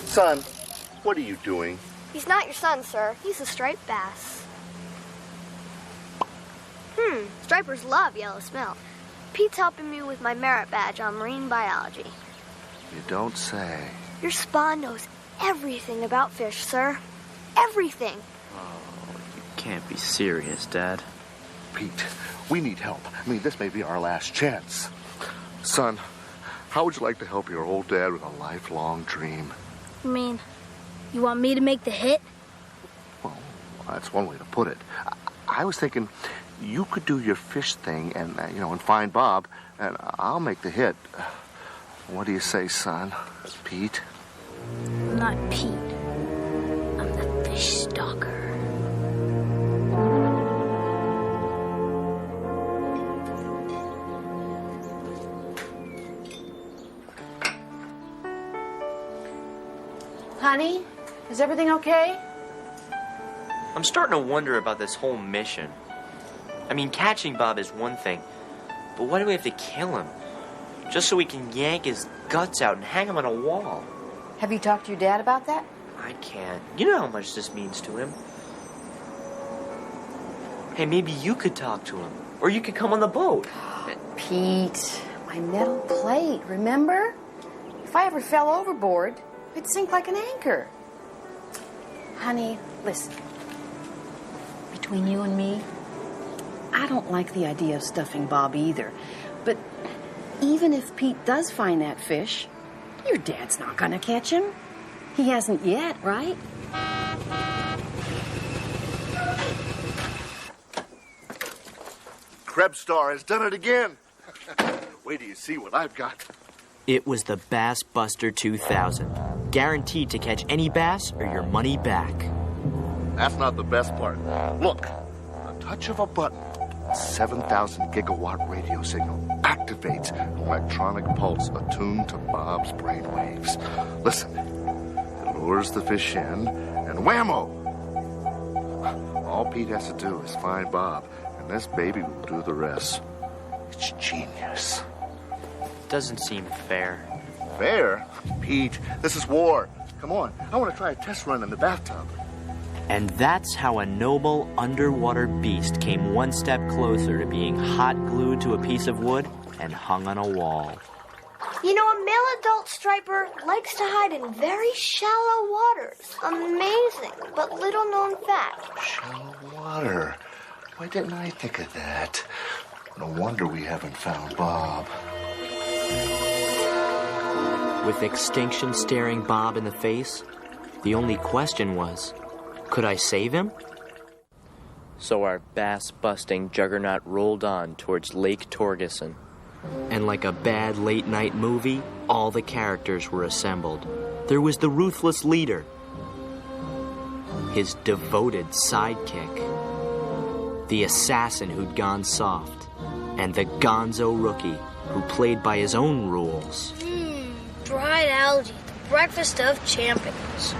Son, what are you doing? He's not your son, sir. He's a striped bass. Stripers love yellow smelt. Pete's helping me with my merit badge on marine biology. You don't say. Your spawn knows everything about fish, sir. Everything. Oh, you can't be serious, Dad. Pete, we need help. I mean, this may be our last chance. Son, how would you like to help your old dad with a lifelong dream? You mean, you want me to make the hit? Well, that's one way to put it. I was thinking you could do your fish thing and, and find Bob, and I'll make the hit. What do you say, son? Pete? I'm not Pete. I'm the fish stalker. Honey, is everything okay? I'm starting to wonder about this whole mission. I mean, catching Bob is one thing, but why do we have to kill him? Just so we can yank his guts out and hang him on a wall. Have you talked to your dad about that? I can't. You know how much this means to him. Hey, maybe you could talk to him. Or you could come on the boat. Pete, my metal plate, remember? If I ever fell overboard, it'd sink like an anchor. Honey, listen. Between you and me, I don't like the idea of stuffing Bob either. But even if Pete does find that fish, your dad's not gonna catch him. He hasn't yet, right? Krebstar has done it again. Wait till you see what I've got. It was the Bass Buster 2000. Guaranteed to catch any bass or your money back. That's not the best part. Look, a touch of a button, 7,000 gigawatt radio signal activates an electronic pulse attuned to Bob's brainwaves. Listen, it lures the fish in, and whammo! All Pete has to do is find Bob, and this baby will do the rest. It's genius. Doesn't seem fair. Fair? Pete, this is war. Come on, I want to try a test run in the bathtub. And that's how a noble underwater beast came one step closer to being hot glued to a piece of wood and hung on a wall. You know, a male adult striper likes to hide in very shallow waters. Amazing, but little known fact. Shallow water. Why didn't I think of that? No wonder we haven't found Bob. With extinction staring Bob in the face, the only question was, could I save him? So our bass-busting juggernaut rolled on towards Lake Torgeson. And like a bad late-night movie, all the characters were assembled. There was the ruthless leader, his devoted sidekick, the assassin who'd gone soft, and the gonzo rookie who played by his own rules. Dried algae, the breakfast of champions.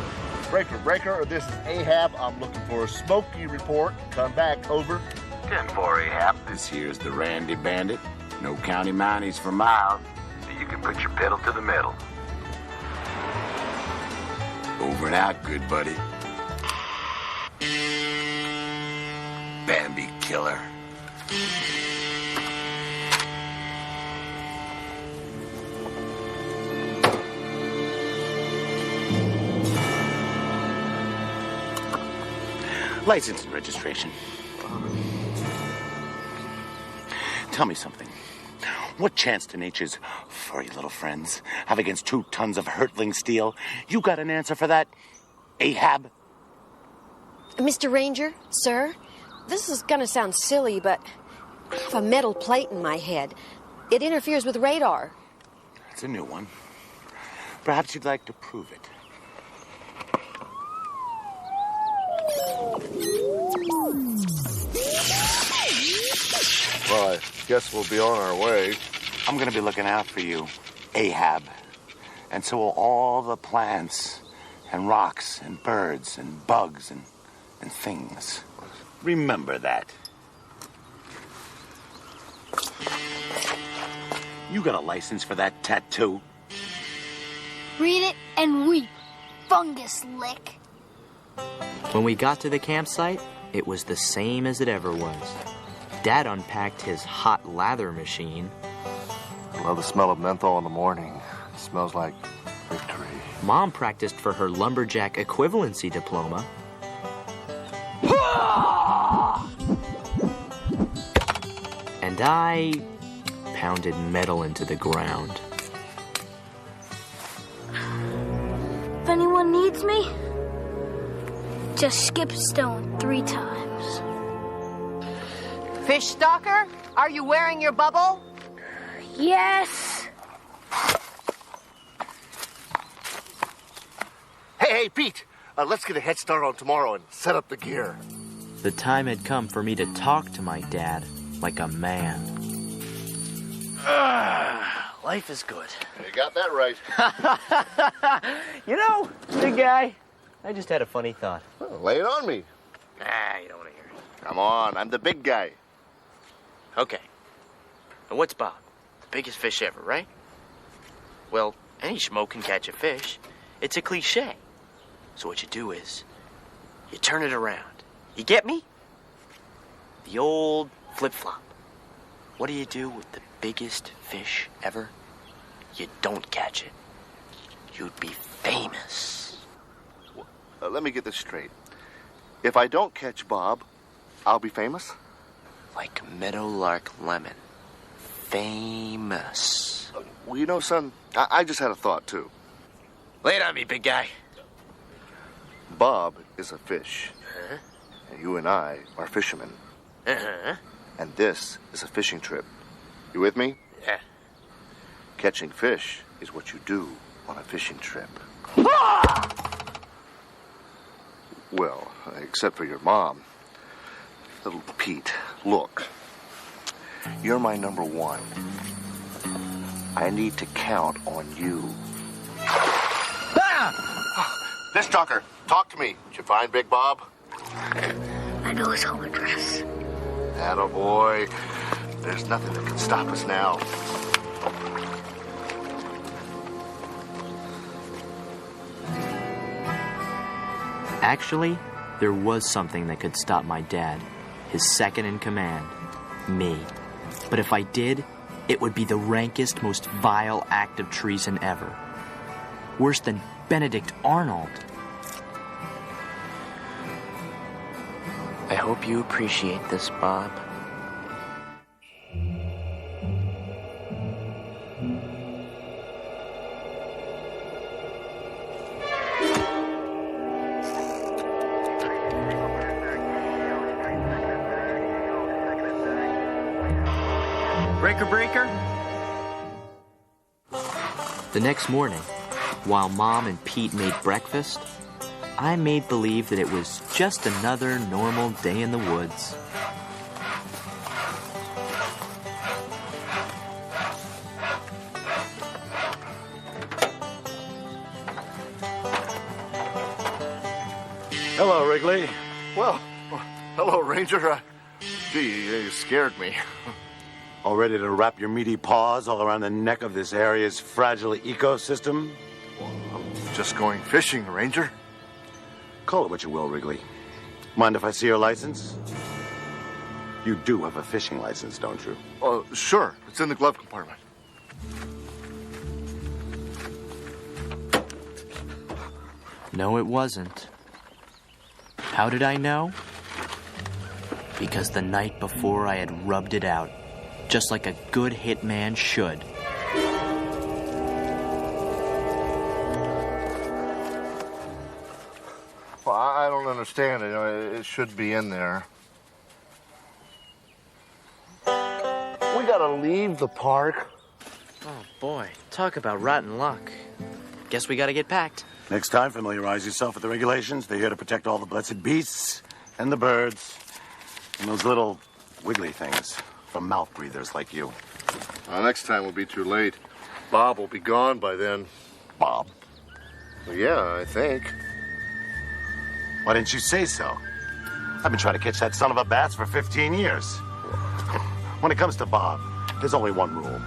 Breaker, this is Ahab. I'm looking for a Smokey report. Come back, over. 10-4 Ahab. This here's the Randy Bandit. No county monies for miles, so you can put your pedal to the metal. Over and out, good buddy. Bambi killer. License and registration. Tell me something. What chance do nature's furry little friends have against 2 tons of hurtling steel? You got an answer for that, Ahab? Mr. Ranger, sir, this is gonna sound silly, but I have a metal plate in my head. It interferes with radar. It's a new one. Perhaps you'd like to prove it. Well, I guess we'll be on our way. I'm gonna be looking out for you, Ahab. And so will all the plants and rocks and birds and bugs and things. Remember that. You got a license for that tattoo? Read it and weep. Fungus lick. When we got to the campsite, it was the same as it ever was. Dad unpacked his hot lather machine. I love the smell of menthol in the morning. It smells like victory. Mom practiced for her lumberjack equivalency diploma. And I pounded metal into the ground. If anyone needs me, just skip stone 3 times. Fish stalker, are you wearing your bubble? Yes. Hey, Pete, let's get a head start on tomorrow and set up the gear. The time had come for me to talk to my dad like a man. Life is good. You got that right. You know, big guy, I just had a funny thought. Well, lay it on me. You don't want to hear it. Come on, I'm the big guy. Okay. Now what's Bob? The biggest fish ever, right? Well, any schmo can catch a fish. It's a cliche. So what you do is, you turn it around. You get me? The old flip-flop. What do you do with the biggest fish ever? You don't catch it. You'd be famous. Let me get this straight. If I don't catch Bob, I'll be famous? Like Meadowlark Lemon. Famous. Well, you know, son, I just had a thought, too. Lay it on me, big guy. Bob is a fish. Uh-huh. And you and I are fishermen. Uh-huh. And this is a fishing trip. You with me? Yeah. Catching fish is what you do on a fishing trip. Well, except for your mom. Little Pete, look. You're my number one. I need to count on you. This Tucker, talk to me. Did you find Big Bob? I know his home address. Attaboy. There's nothing that can stop us now. Actually, there was something that could stop my dad, his second in command, me. But if I did, it would be the rankest, most vile act of treason ever. Worse than Benedict Arnold. I hope you appreciate this, Bob. Breaker, breaker. The next morning, while Mom and Pete made breakfast, I made believe that it was just another normal day in the woods. Hello, Wrigley. Well, hello, Ranger. Gee, you scared me. All ready to wrap your meaty paws all around the neck of this area's fragile ecosystem? I'm just going fishing, Ranger. Call it what you will, Wrigley. Mind if I see your license? You do have a fishing license, don't you? Sure. It's in the glove compartment. No, it wasn't. How did I know? Because the night before I had rubbed it out, just like a good hitman should. Well, I don't understand it. You know, it should be in there. We gotta leave the park. Oh, boy. Talk about rotten luck. Guess we gotta get packed. Next time, familiarize yourself with the regulations. They're here to protect all the blessed beasts and the birds and those little wiggly things from mouth breathers like you. Next time will be too late. Bob will be gone by then. Bob? Well, yeah, I think. Why didn't you say so? I've been trying to catch that son of a bass for 15 years. When it comes to Bob, there's only one rule.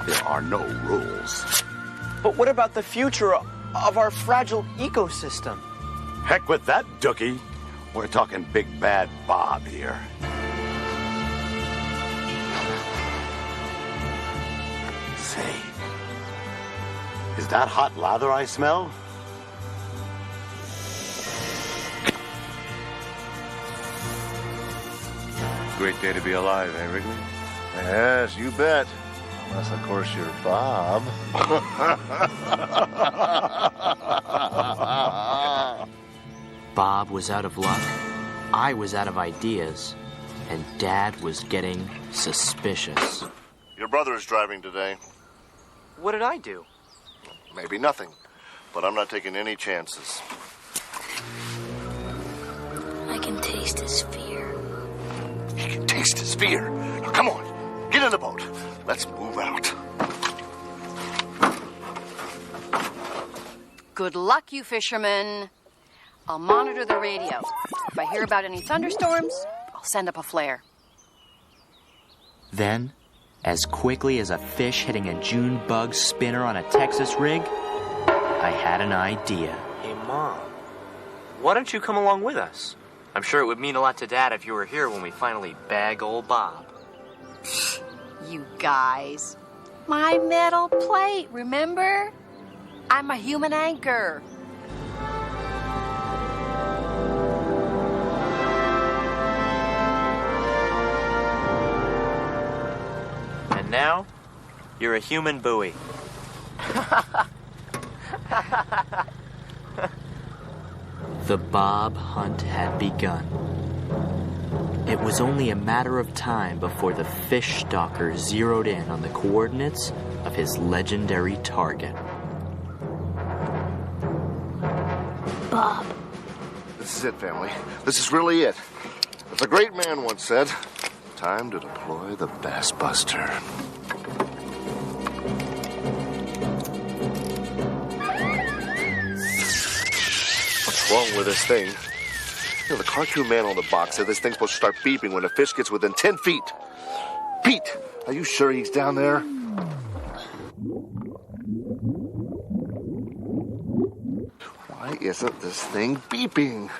There are no rules. But what about the future of our fragile ecosystem? Heck with that, dookie. We're talking big bad Bob here. Say, is that hot lather I smell? Great day to be alive, eh, Wrigley? Yes, you bet. Unless, of course, you're Bob. Bob was out of luck, I was out of ideas, and Dad was getting suspicious. Your brother is driving today. What did I do? Maybe nothing, but I'm not taking any chances. I can taste his fear. You can taste his fear. Now, come on, get in the boat. Let's move out. Good luck, you fishermen. I'll monitor the radio. If I hear about any thunderstorms, I'll send up a flare. Then, as quickly as a fish hitting a June bug spinner on a Texas rig, I had an idea. Hey, Mom, why don't you come along with us? I'm sure it would mean a lot to Dad if you were here when we finally bag old Bob. You guys. My metal plate, remember? I'm a human anchor. And now, you're a human buoy. The Bob hunt had begun. It was only a matter of time before the fish stalker zeroed in on the coordinates of his legendary target. Bob. This is it, family. This is really it. As a great man once said, time to deploy the Bass Buster. What's wrong with this thing? You know, the cartoon man on the box said this thing's supposed to start beeping when a fish gets within 10 feet. Pete, are you sure he's down there? Why isn't this thing beeping?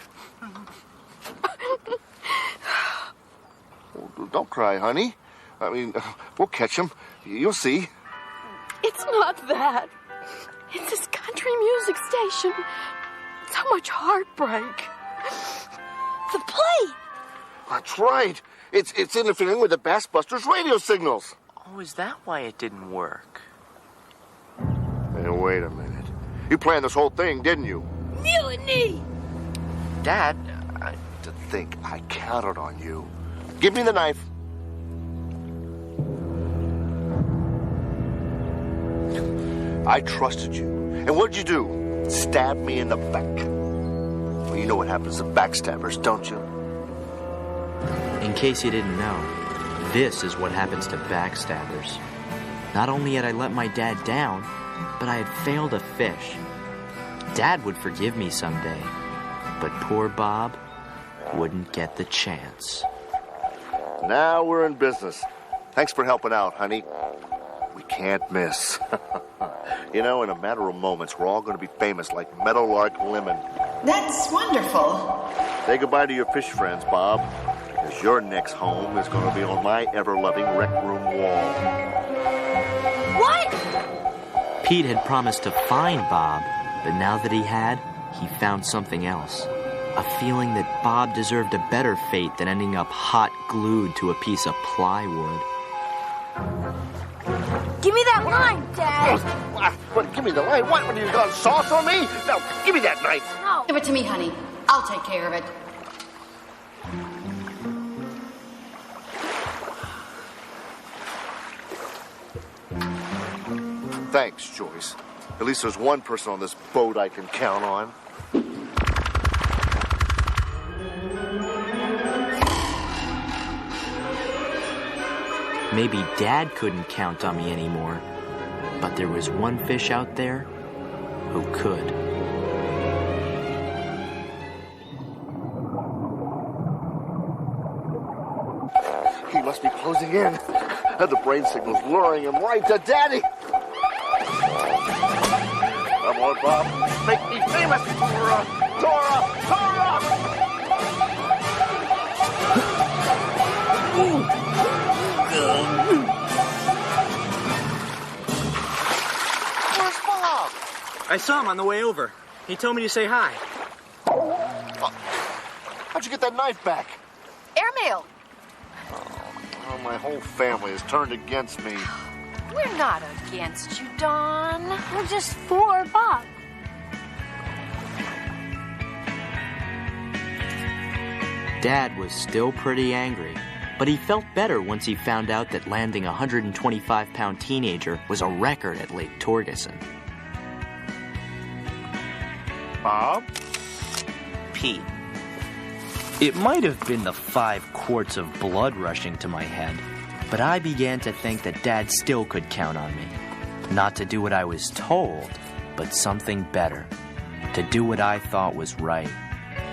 Oh, don't cry, honey. I mean, we'll catch him. You'll see. It's not that. It's this country music station. So much heartbreak. The plate! That's right. It's interfering with the Bass Buster's radio signals. Oh, is that why it didn't work? Hey, wait a minute. You planned this whole thing, didn't you? Mutiny! Dad, To think I counted on you. Give me the knife. I trusted you. And what'd you do? Stab me in the back. Well, you know what happens to backstabbers, don't you? In case you didn't know, this is what happens to backstabbers. Not only had I let my dad down, but I had failed to fish. Dad would forgive me someday, but poor Bob wouldn't get the chance. Now we're in business. Thanks for helping out, honey. We can't miss. You know, in a matter of moments, we're all going to be famous like Meadowlark Lemon. That's wonderful. Say goodbye to your fish friends, Bob, because your next home is going to be on my ever-loving rec room wall. What? Pete had promised to find Bob, but now that he had, he found something else. A feeling that Bob deserved a better fate than ending up hot glued to a piece of plywood. Give me that line, Dad. What? Give me the line. What? You got sauce on me? No, give me that knife. No. Give it to me, honey. I'll take care of it. Thanks, Joyce. At least there's one person on this boat I can count on. Maybe Dad couldn't count on me anymore, but there was one fish out there who could. He must be closing in. And the brain signal's luring him right to Daddy. Come on, Bob. Make me famous. Tora! Tora! Tora! Where's Bob? I saw him on the way over. He told me to say hi. How'd you get that knife back? Airmail. Oh, my whole family has turned against me. We're not against you, Dawn. We're just for Bob. Dad was still pretty angry, but he felt better once he found out that landing a 125-pound teenager was a record at Lake Torgeson. Bob? Pete. It might have been the 5 quarts of blood rushing to my head, but I began to think that Dad still could count on me. Not to do what I was told, but something better. To do what I thought was right.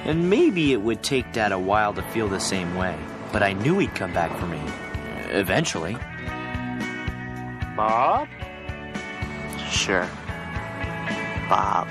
And maybe it would take Dad a while to feel the same way, but I knew he'd come back for me. Eventually. Bob? Sure. Bob.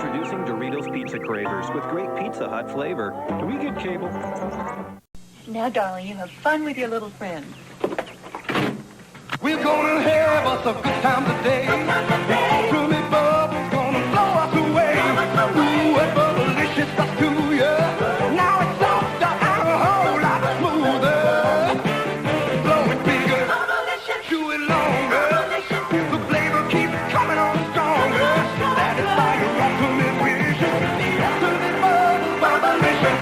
Introducing Doritos Pizza Cravers with great Pizza Hut flavor. Do we get cable? Now, darling, you have fun with your little friend. We're gonna have us a good time today. Truly bubble's gonna blow us away. Ooh, it's delicious stuff to you. Now it's softer and a whole lot smoother. Blow it bigger, do it longer. The flavor keeps coming on stronger. Satisfy your ultimate wishes. Ultimate bubble-delicious.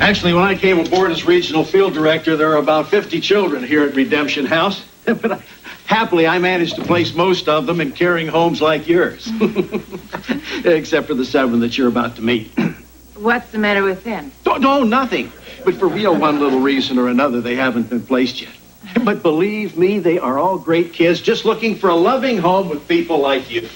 Actually, when I came aboard as regional field director, there were about 50 children here at Redemption House. But happily, I managed to place most of them in caring homes like yours. Except for the 7 that you're about to meet. What's the matter with them? No, nothing. But for one little reason or another, they haven't been placed yet. But believe me, they are all great kids just looking for a loving home with people like you.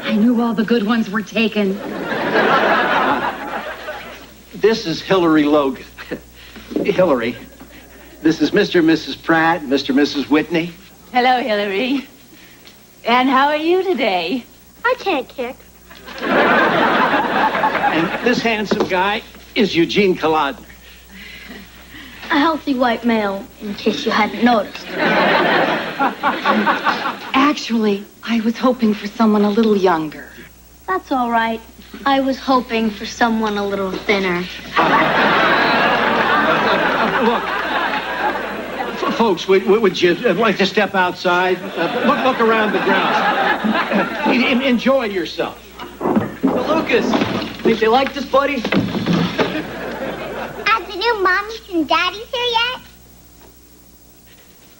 I knew all the good ones were taken. This is Hillary Logan. Hillary, this is Mr. and Mrs. Pratt, Mr. and Mrs. Whitney. Hello, Hillary. And how are you today? I can't kick. And this handsome guy is Eugene Kalodner. A healthy white male, in case you hadn't noticed. Actually, I was hoping for someone a little younger. That's all right. I was hoping for someone a little thinner. Look, folks, would you like to step outside? Look around the grounds. Enjoy yourself. Lucas, think they like this, buddy? Are the new mommies and daddies here yet?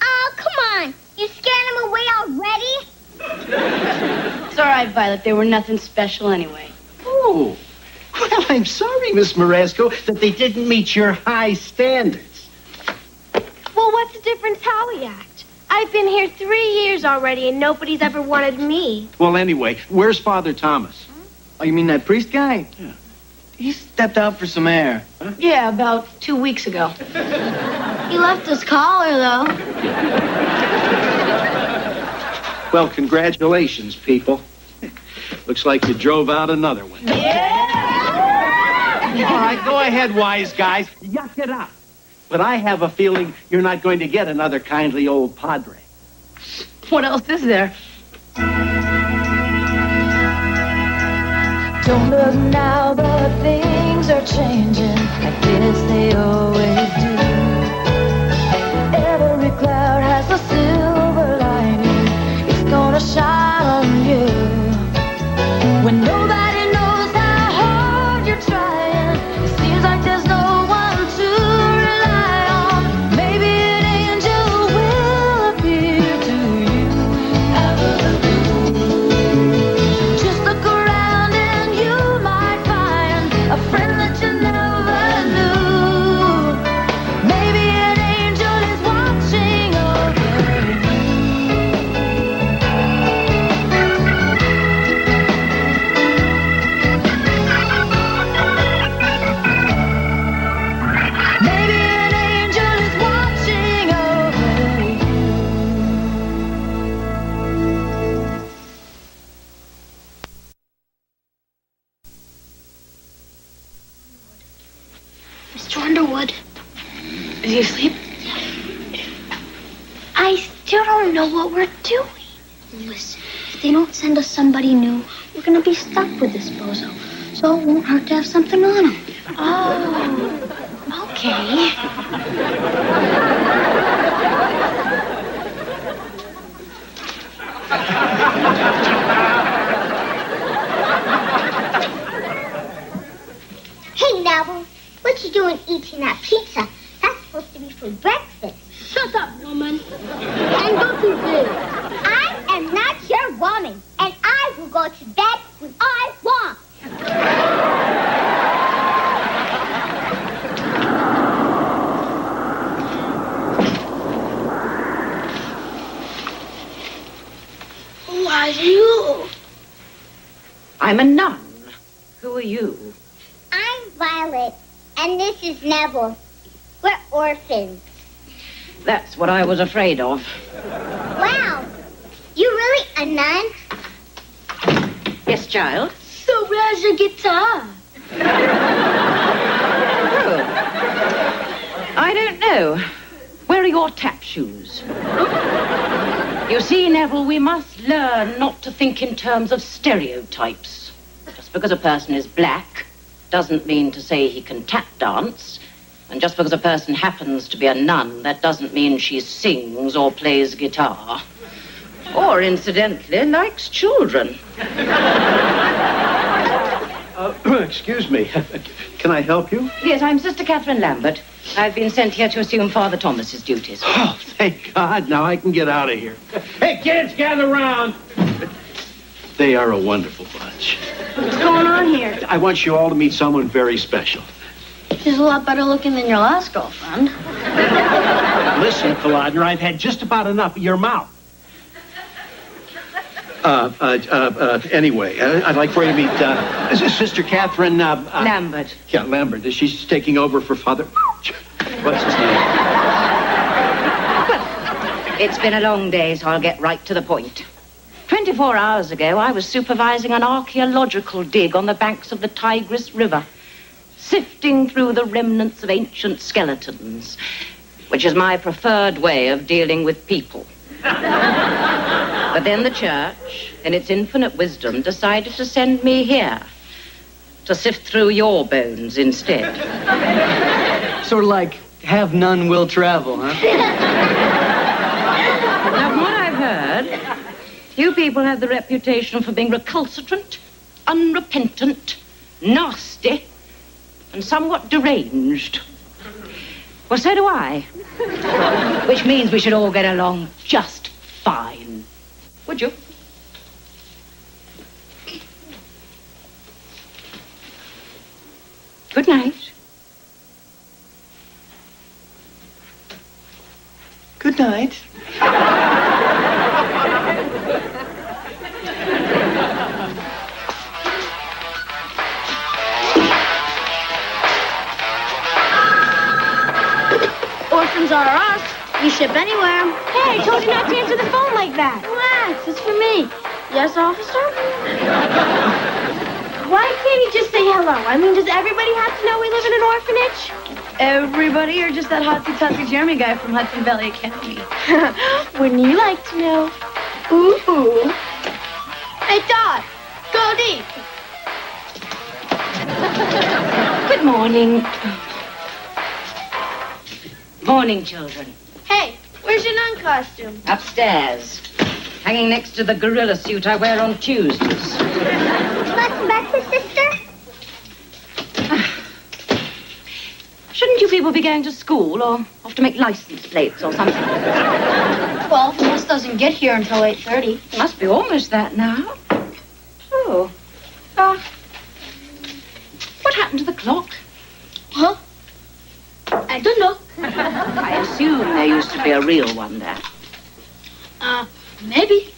Oh, come on. You scared them away already? It's all right, Violet. They were nothing special anyway. Oh, well, I'm sorry, Miss Marasco, that they didn't meet your high standards. Well, what's the difference how we act? I've been here 3 years already, and nobody's ever wanted me. Well, anyway, where's Father Thomas? Oh, you mean that priest guy? Yeah. He stepped out for some air. Huh? Yeah, about 2 weeks ago. He left his collar, though. Well, congratulations, people. Looks like you drove out another one. Yeah! All right, go ahead, wise guys. Yuck it up. But I have a feeling you're not going to get another kindly old padre. What else is there? Don't look now, but things are changing. I guess they always do. Every cloud has a silver lining. It's gonna shine on you. When nobody knows how hard you're trying, it seems like there's no one to rely on. Maybe an angel will appear to you out of the blue. Just look around and you might find a friend that you never knew. Maybe an angel is watching over you. Maybe an angel is watching over you. Mr. Underwood, Is he asleep? I still don't know what we're doing. Listen, if they don't send us somebody new, we're gonna be stuck with this bozo. So it won't hurt to have something on him. Oh, okay. Hey, Neville, what you doing eating that pizza? That's supposed to be for breakfast. Shut up, woman. And go to bed. I am not your woman, and I will go to bed when I want. you? I'm a nun. Who are you? I'm Violet, and this is Neville. We're orphans. That's what I was afraid of. Wow, you really a nun? Yes, child. So where's your guitar? I don't know. Where are your tap shoes? You see, Neville, we must learn not to think in terms of stereotypes. Just because a person is black doesn't mean to say he can tap dance. And just because a person happens to be a nun, that doesn't mean she sings or plays guitar. Or, incidentally, likes children. Excuse me. Can I help you? Yes, I'm Sister Catherine Lambert. I've been sent here to assume Father Thomas's duties. Oh, thank God. Now I can get out of here. Hey, kids, gather round. They are a wonderful bunch. What's going on here? I want you all to meet someone very special. She's a lot better looking than your last girlfriend. Listen, Kalodner, I've had just about enough of your mouth. Anyway, I'd like for you to meet Sister Catherine... Lambert. Yeah, Lambert. She's taking over for Father... What's his name? Well, it's been a long day, so I'll get right to the point. 24 hours ago, I was supervising an archaeological dig on the banks of the Tigris River, sifting through the remnants of ancient skeletons, which is my preferred way of dealing with people. But then the church, in its infinite wisdom, decided to send me here to sift through your bones instead. Sort of like have none will travel, huh? Now, from what I've heard, you people have the reputation for being recalcitrant, unrepentant, nasty, and somewhat deranged. Well, so do I. Which means we should all get along just fine. Would you? Good night. Good night. Orphans are us. We ship anywhere. Hey, I told you not to answer the phone like that. Relax, it's for me. Yes, officer? Why can't he just say hello? I mean, does everybody have to know we live in an orphanage? Everybody, or just that hotsy-totsy Jeremy guy from Hudson Valley Academy? Wouldn't you like to know? Ooh. Hey, Dot, go deep. Good morning. Morning, children. Hey, where's your nun costume? Upstairs. Hanging next to the gorilla suit I wear on Tuesdays. What's breakfast, sister? Shouldn't you people be going to school or off to make license plates or something? Well, the bus doesn't get here until 8:30. It must be almost that now. Oh. What happened to the clock? Huh? I don't know. I assume there used to be a real one there. Maybe.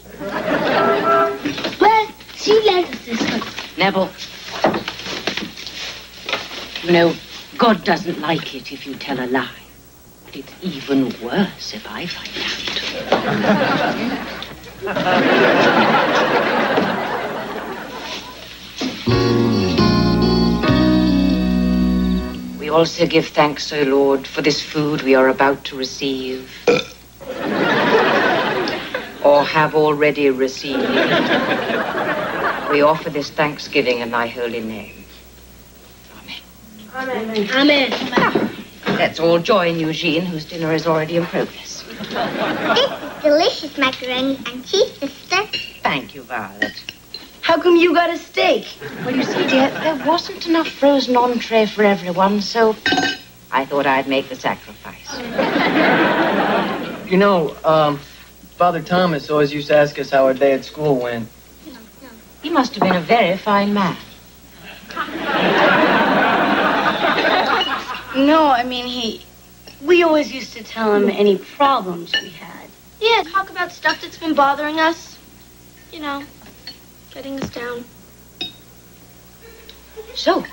Well, see you later, sister. Neville. You know, God doesn't like it if you tell a lie. But it's even worse if I find out. We also give thanks, O Lord, for this food we are about to receive. Or have already received. We offer this thanksgiving in thy holy name. Amen. Amen. Let's all join Eugene, whose dinner is already in progress. This is delicious macaroni and cheese, sister. Thank you, Violet. How come you got a steak? Well, you see, dear, there wasn't enough frozen entree for everyone, so I thought I'd make the sacrifice. You know, Father Thomas always used to ask us how our day at school went. He must have been a very fine man. No, I mean, we always used to tell him any problems we had. Yeah, talk about stuff that's been bothering us. You know, getting us down. So,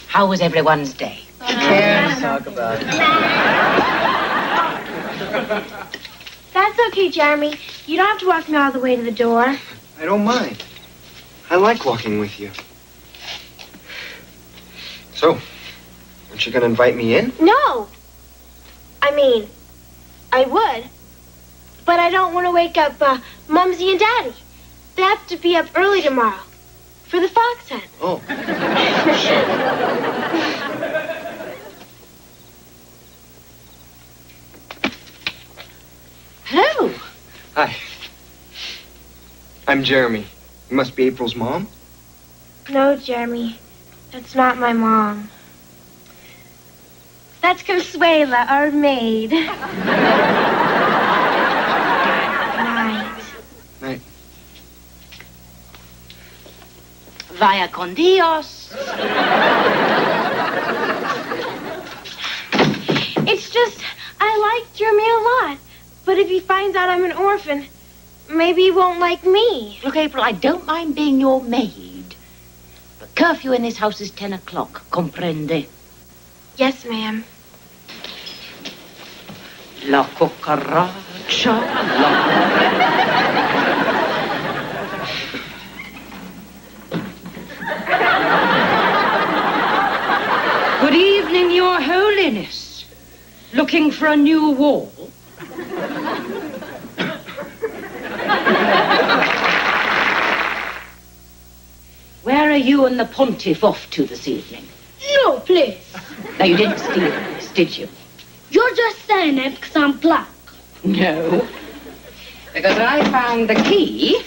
how was everyone's day? Can't talk about it. That's okay, Jeremy. You don't have to walk me all the way to the door. I don't mind. I like walking with you. So, aren't you going to invite me in? No. I mean, I would. But I don't want to wake up Mumsy and Daddy. They have to be up early tomorrow for the fox hunt. Oh. Hello. Hi. I'm Jeremy. You must be April's mom? No, Jeremy. That's not my mom. That's Consuela, our maid. Night. Night. Vaya con Dios. It's just, I like Jeremy a lot. But if he finds out I'm an orphan, maybe he won't like me. Look, April, I don't mind being your maid. But curfew in this house is 10 o'clock. Comprende? Yes, ma'am. La cucaracha. Good evening, Your Holiness. Looking for a new wall? Where are you and the Pontiff off to this evening? No, please. Now, you didn't steal this, did you? You're just saying it because I'm black. No. Because I found the key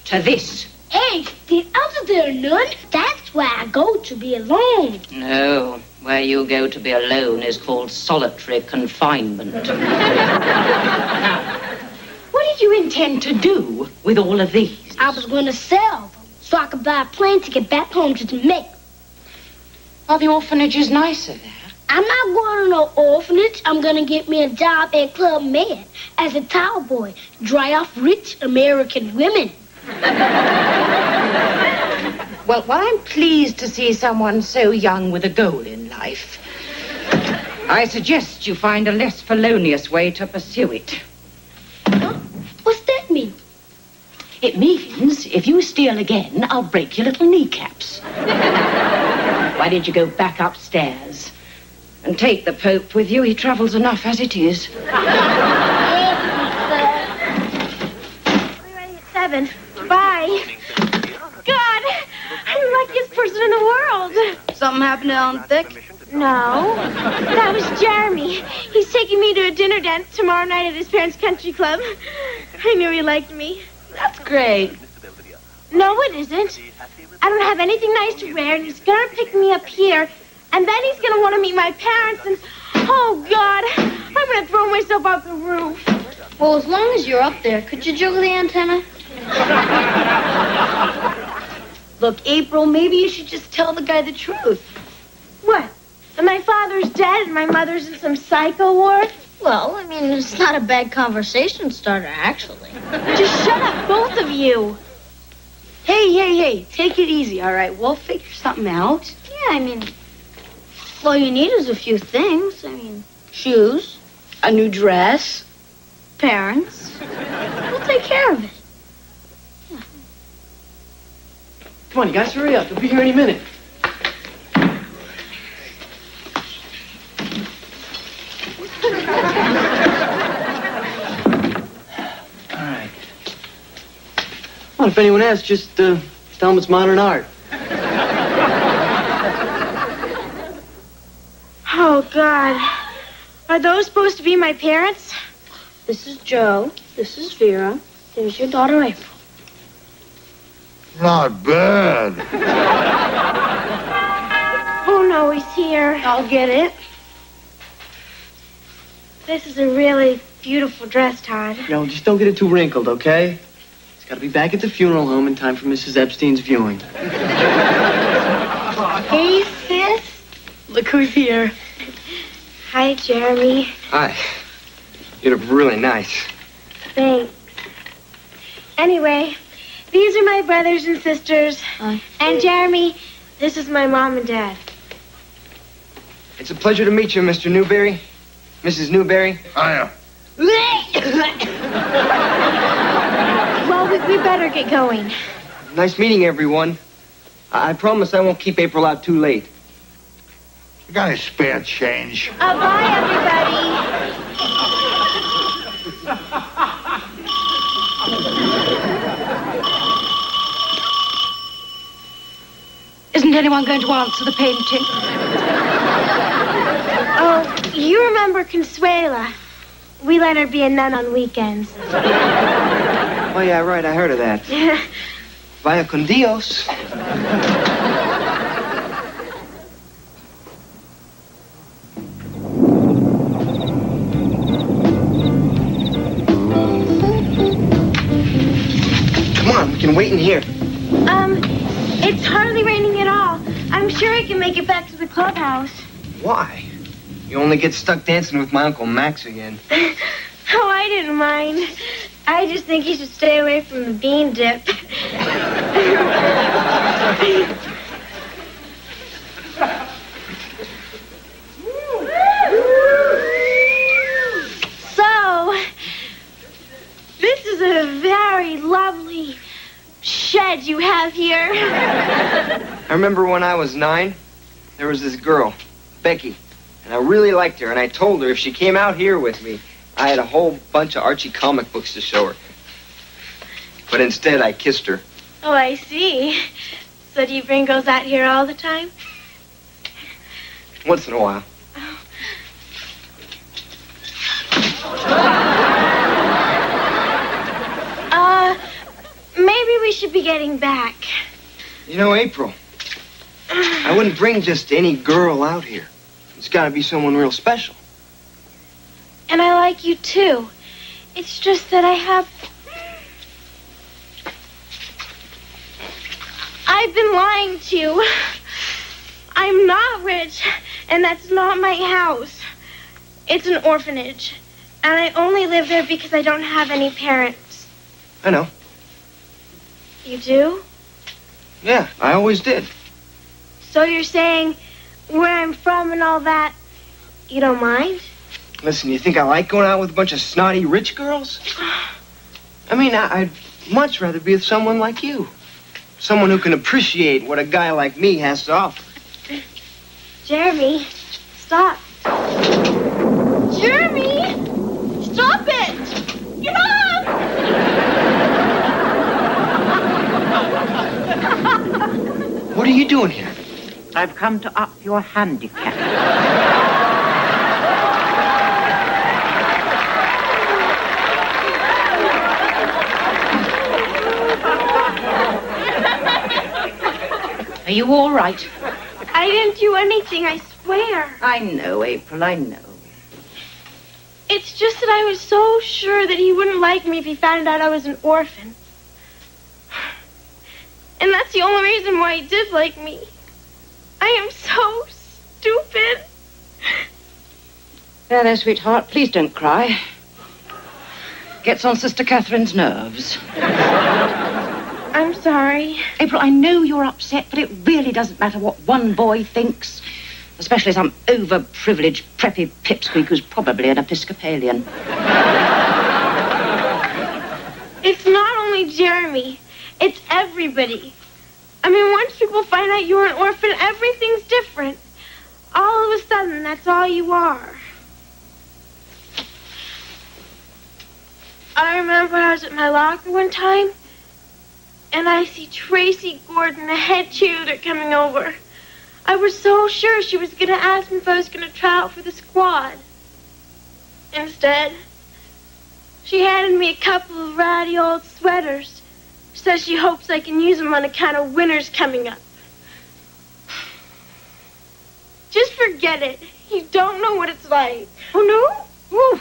to this. Hey, the other there, none. That's where I go to be alone. No. Where you go to be alone is called solitary confinement. Now, what did you intend to do with all of these? I was going to sell them so I could buy a plane ticket back home to Jamaica. Well, the orphanage is nicer there. I'm not going to no orphanage. I'm going to get me a job at Club Med as a towel boy. Dry off rich American women. Well, I'm pleased to see someone so young with a goal in life. I suggest you find a less felonious way to pursue it. What's that mean? It means if you steal again, I'll break your little kneecaps. Why don't you go back upstairs and take the Pope with you? He travels enough as it is. We're ready at 7. Bye. God, I'm the luckiest person in the world. Something happened to Ellen Thick? No, that was Jeremy. He's taking me to a dinner dance tomorrow night at his parents' country club. I knew he liked me. That's great. No, it isn't. I don't have anything nice to wear, and he's gonna pick me up here, and then he's gonna want to meet my parents, and oh God, I'm gonna throw myself out the roof. Well, as long as you're up there, could you juggle the antenna? Look, April, maybe you should just tell the guy the truth. What? And my father's dead, and my mother's in some psycho ward? Well, I mean, it's not a bad conversation starter, actually. Just shut up, both of you. Hey, take it easy, all right? We'll figure something out. Yeah, I mean, all you need is a few things. I mean, shoes, A new dress. parents. We'll take care of it. Come on, you guys, hurry up. They'll be here any minute. All right. Well, if anyone asks, just tell them it's modern art. Oh God, are those supposed to be my parents? This is Joe. This is Vera. There's your daughter, April. Not bad. Oh no, he's here. I'll get it. This is a really beautiful dress, Todd. No, just don't get it too wrinkled, okay? It's got to be back at the funeral home in time for Mrs. Epstein's viewing. Hey, sis. Look who's here. Hi, Jeremy. Hi. You look really nice. Thanks. Anyway, these are my brothers and sisters. And Jeremy, this is my mom and dad. It's a pleasure to meet you, Mr. Newberry. Mrs. Newberry. Hiya. Well, we better get going. Nice meeting everyone. I promise I won't keep April out too late. You got any spare change? Bye, everybody. Isn't anyone going to answer the painting? Oh, you remember Consuela? We let her be a nun on weekends. Oh, yeah, right. I heard of that. Vaya con Dios. Come on, we can wait in here. It's hardly raining at all. I'm sure I can make it back to the clubhouse. Why? You only get stuck dancing with my Uncle Max again. Oh, I didn't mind. I just think you should stay away from the bean dip. So, this is a very lovely shed you have here. I remember when I was 9, there was this girl, Becky, and I really liked her, and I told her if she came out here with me, I had a whole bunch of Archie comic books to show her. But instead, I kissed her. Oh, I see. So do you bring girls out here all the time? Once in a while. Maybe we should be getting back. You know, April, I wouldn't bring just any girl out here. It's got to be someone real special. And I like you, too. It's just that I've been lying to you. I'm not rich, and that's not my house. It's an orphanage, and I only live there because I don't have any parents. I know. You do? Yeah, I always did. So you're saying where I'm from and all that, you don't mind? Listen, you think I like going out with a bunch of snotty rich girls? I mean, I'd much rather be with someone like you. Someone who can appreciate what a guy like me has to offer. Jeremy, stop. Jeremy! Stop it! Get off! What are you doing here? I've come to up your handicap. Are you all right? I didn't do anything, I swear. I know, April, I know. It's just that I was so sure that he wouldn't like me if he found out I was an orphan. And that's the only reason why he did like me. I am so stupid. There, sweetheart, please don't cry. Gets on Sister Catherine's nerves. I'm sorry. April, I know you're upset, but it really doesn't matter what one boy thinks. Especially some overprivileged, preppy pipsqueak who's probably an Episcopalian. It's not only Jeremy. It's everybody. I mean, once people find out you're an orphan, everything's different. All of a sudden, that's all you are. I remember I was at my locker one time, and I see Tracy Gordon, the head cheerleader, coming over. I was so sure she was going to ask me if I was going to try out for the squad. Instead, she handed me a couple of ratty old sweaters. Says she hopes I can use them on account of winter's coming up. Just forget it. You don't know what it's like. Oh, no? Ooh.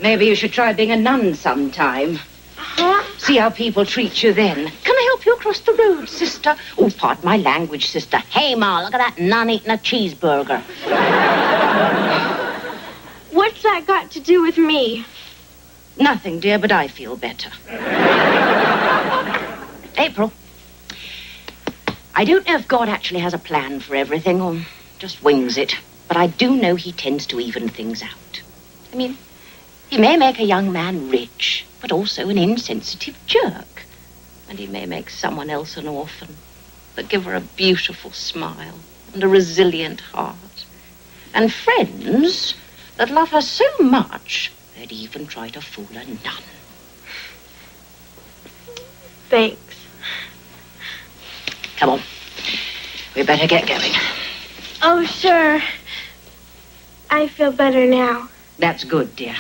Maybe you should try being a nun sometime. Huh? See how people treat you then. Can I help you across the road, sister? Oh, pardon my language, sister. Hey, Ma, look at that nun eating a cheeseburger. What's that got to do with me? Nothing, dear, but I feel better. April, I don't know if God actually has a plan for everything or just wings it, but I do know he tends to even things out. I mean, he may make a young man rich, but also an insensitive jerk. And he may make someone else an orphan, but give her a beautiful smile and a resilient heart. And friends that love her so much, they'd even try to fool a nun. Thanks. Come on. We better get going. Oh, sure. I feel better now. That's good, dear.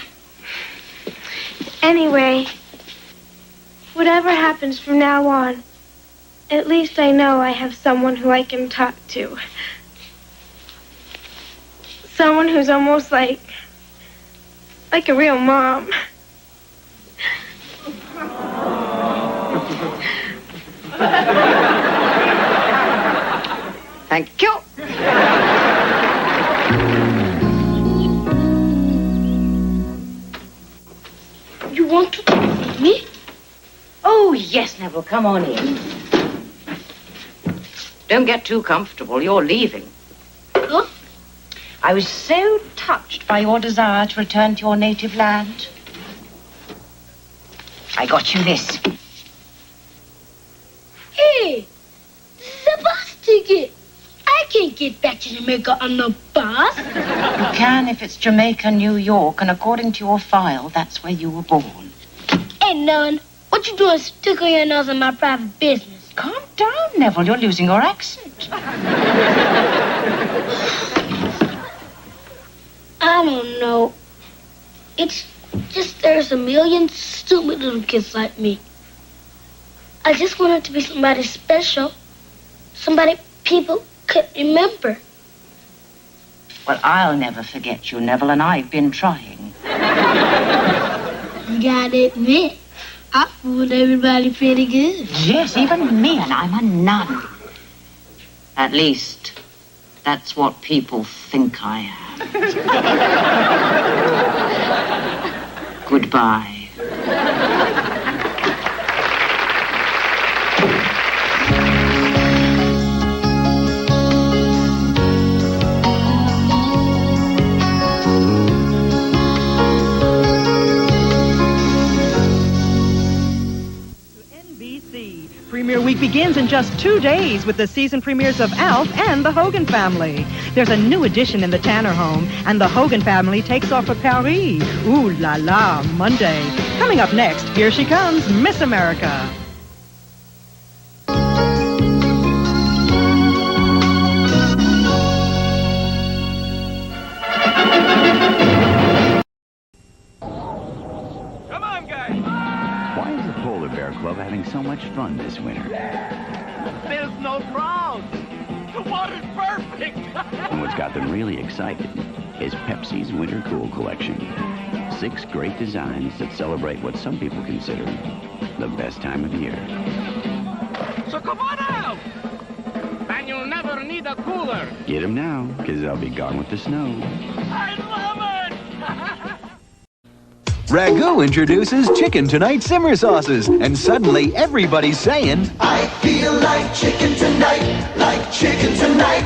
Anyway, whatever happens from now on, at least I know I have someone who I can talk to. Someone who's almost like a real mom. Thank you. You want to see me? Oh, yes, Neville, come on in. Don't get too comfortable. You're leaving. Huh? I was so touched by your desire to return to your native land. I got you this. Hey, this is a bus ticket. I can't get back to Jamaica on the bus. You can if it's Jamaica, New York, and according to your file, that's where you were born. Ain't none. What you doing sticking your nose in my private business? Calm down, Neville. You're losing your accent. I don't know. It's just there's a million stupid little kids like me. I just wanted to be somebody special. Somebody people could remember. Well, I'll never forget you, Neville, and I've been trying. You gotta admit, I fooled everybody pretty good. Yes, even me, and I'm a nun. At least, that's what people think I am. Goodbye. Premiere week begins in just 2 days with the season premieres of Alf and the Hogan Family. There's a new addition in the Tanner home, and the Hogan Family takes off for Paris. Ooh la la, Monday. Coming up next, here she comes, Miss America. Club having so much fun this winter. There's no crowds. The water's perfect. And what's got them really excited is Pepsi's Winter Cool Collection. 6 great designs that celebrate what some people consider the best time of year. So come on out. And you'll never need a cooler. Get them now, because they'll be gone with the snow. I love it. Ragu introduces Chicken Tonight Simmer Sauces, and suddenly everybody's saying, I feel like chicken tonight, like chicken tonight,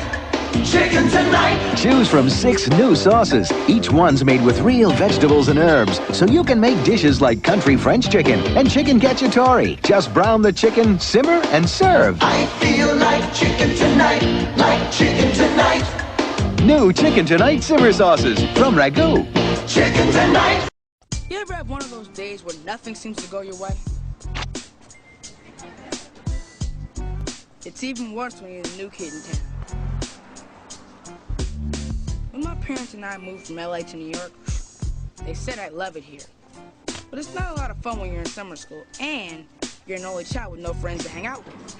chicken tonight. Choose from 6 new sauces. Each one's made with real vegetables and herbs, so you can make dishes like country French chicken and chicken cacciatore. Just brown the chicken, simmer, and serve. I feel like chicken tonight, like chicken tonight. New Chicken Tonight Simmer Sauces from Ragu. Chicken tonight. You ever have one of those days where nothing seems to go your way? It's even worse when you're the new kid in town. When my parents and I moved from LA to New York, they said I'd love it here. But it's not a lot of fun when you're in summer school and you're an only child with no friends to hang out with.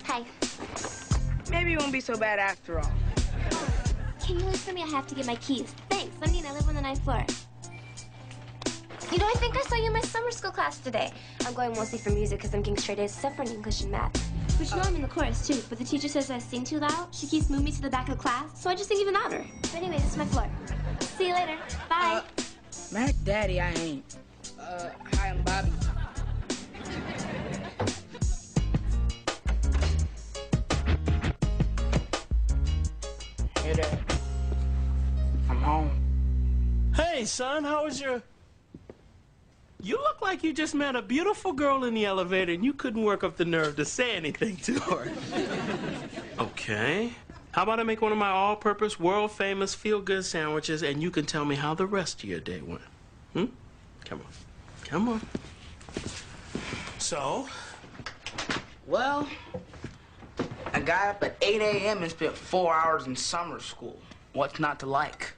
Hi. Maybe it won't be so bad after all. Can you wait for me? I have to get my keys. Thanks. I mean, I live on the 9th floor. You know, I think I saw you in my summer school class today. I'm going mostly for music because I'm getting straight A's except for in English and math. But you know I'm in the chorus too, but the teacher says I sing too loud. She keeps moving me to the back of the class, so I just sing even louder. But anyway, this is my floor. See you later. Bye. Mac Daddy, I ain't. Hi, I'm Bobby. Hey, Dad. I'm home. Hey, son, how was your... You look like you just met a beautiful girl in the elevator and you couldn't work up the nerve to say anything to her. Okay. How about I make one of my all-purpose, world-famous, feel-good sandwiches and you can tell me how the rest of your day went? Come on. Come on. So? Well, I got up at 8 a.m. and spent 4 hours in summer school. What's not to like?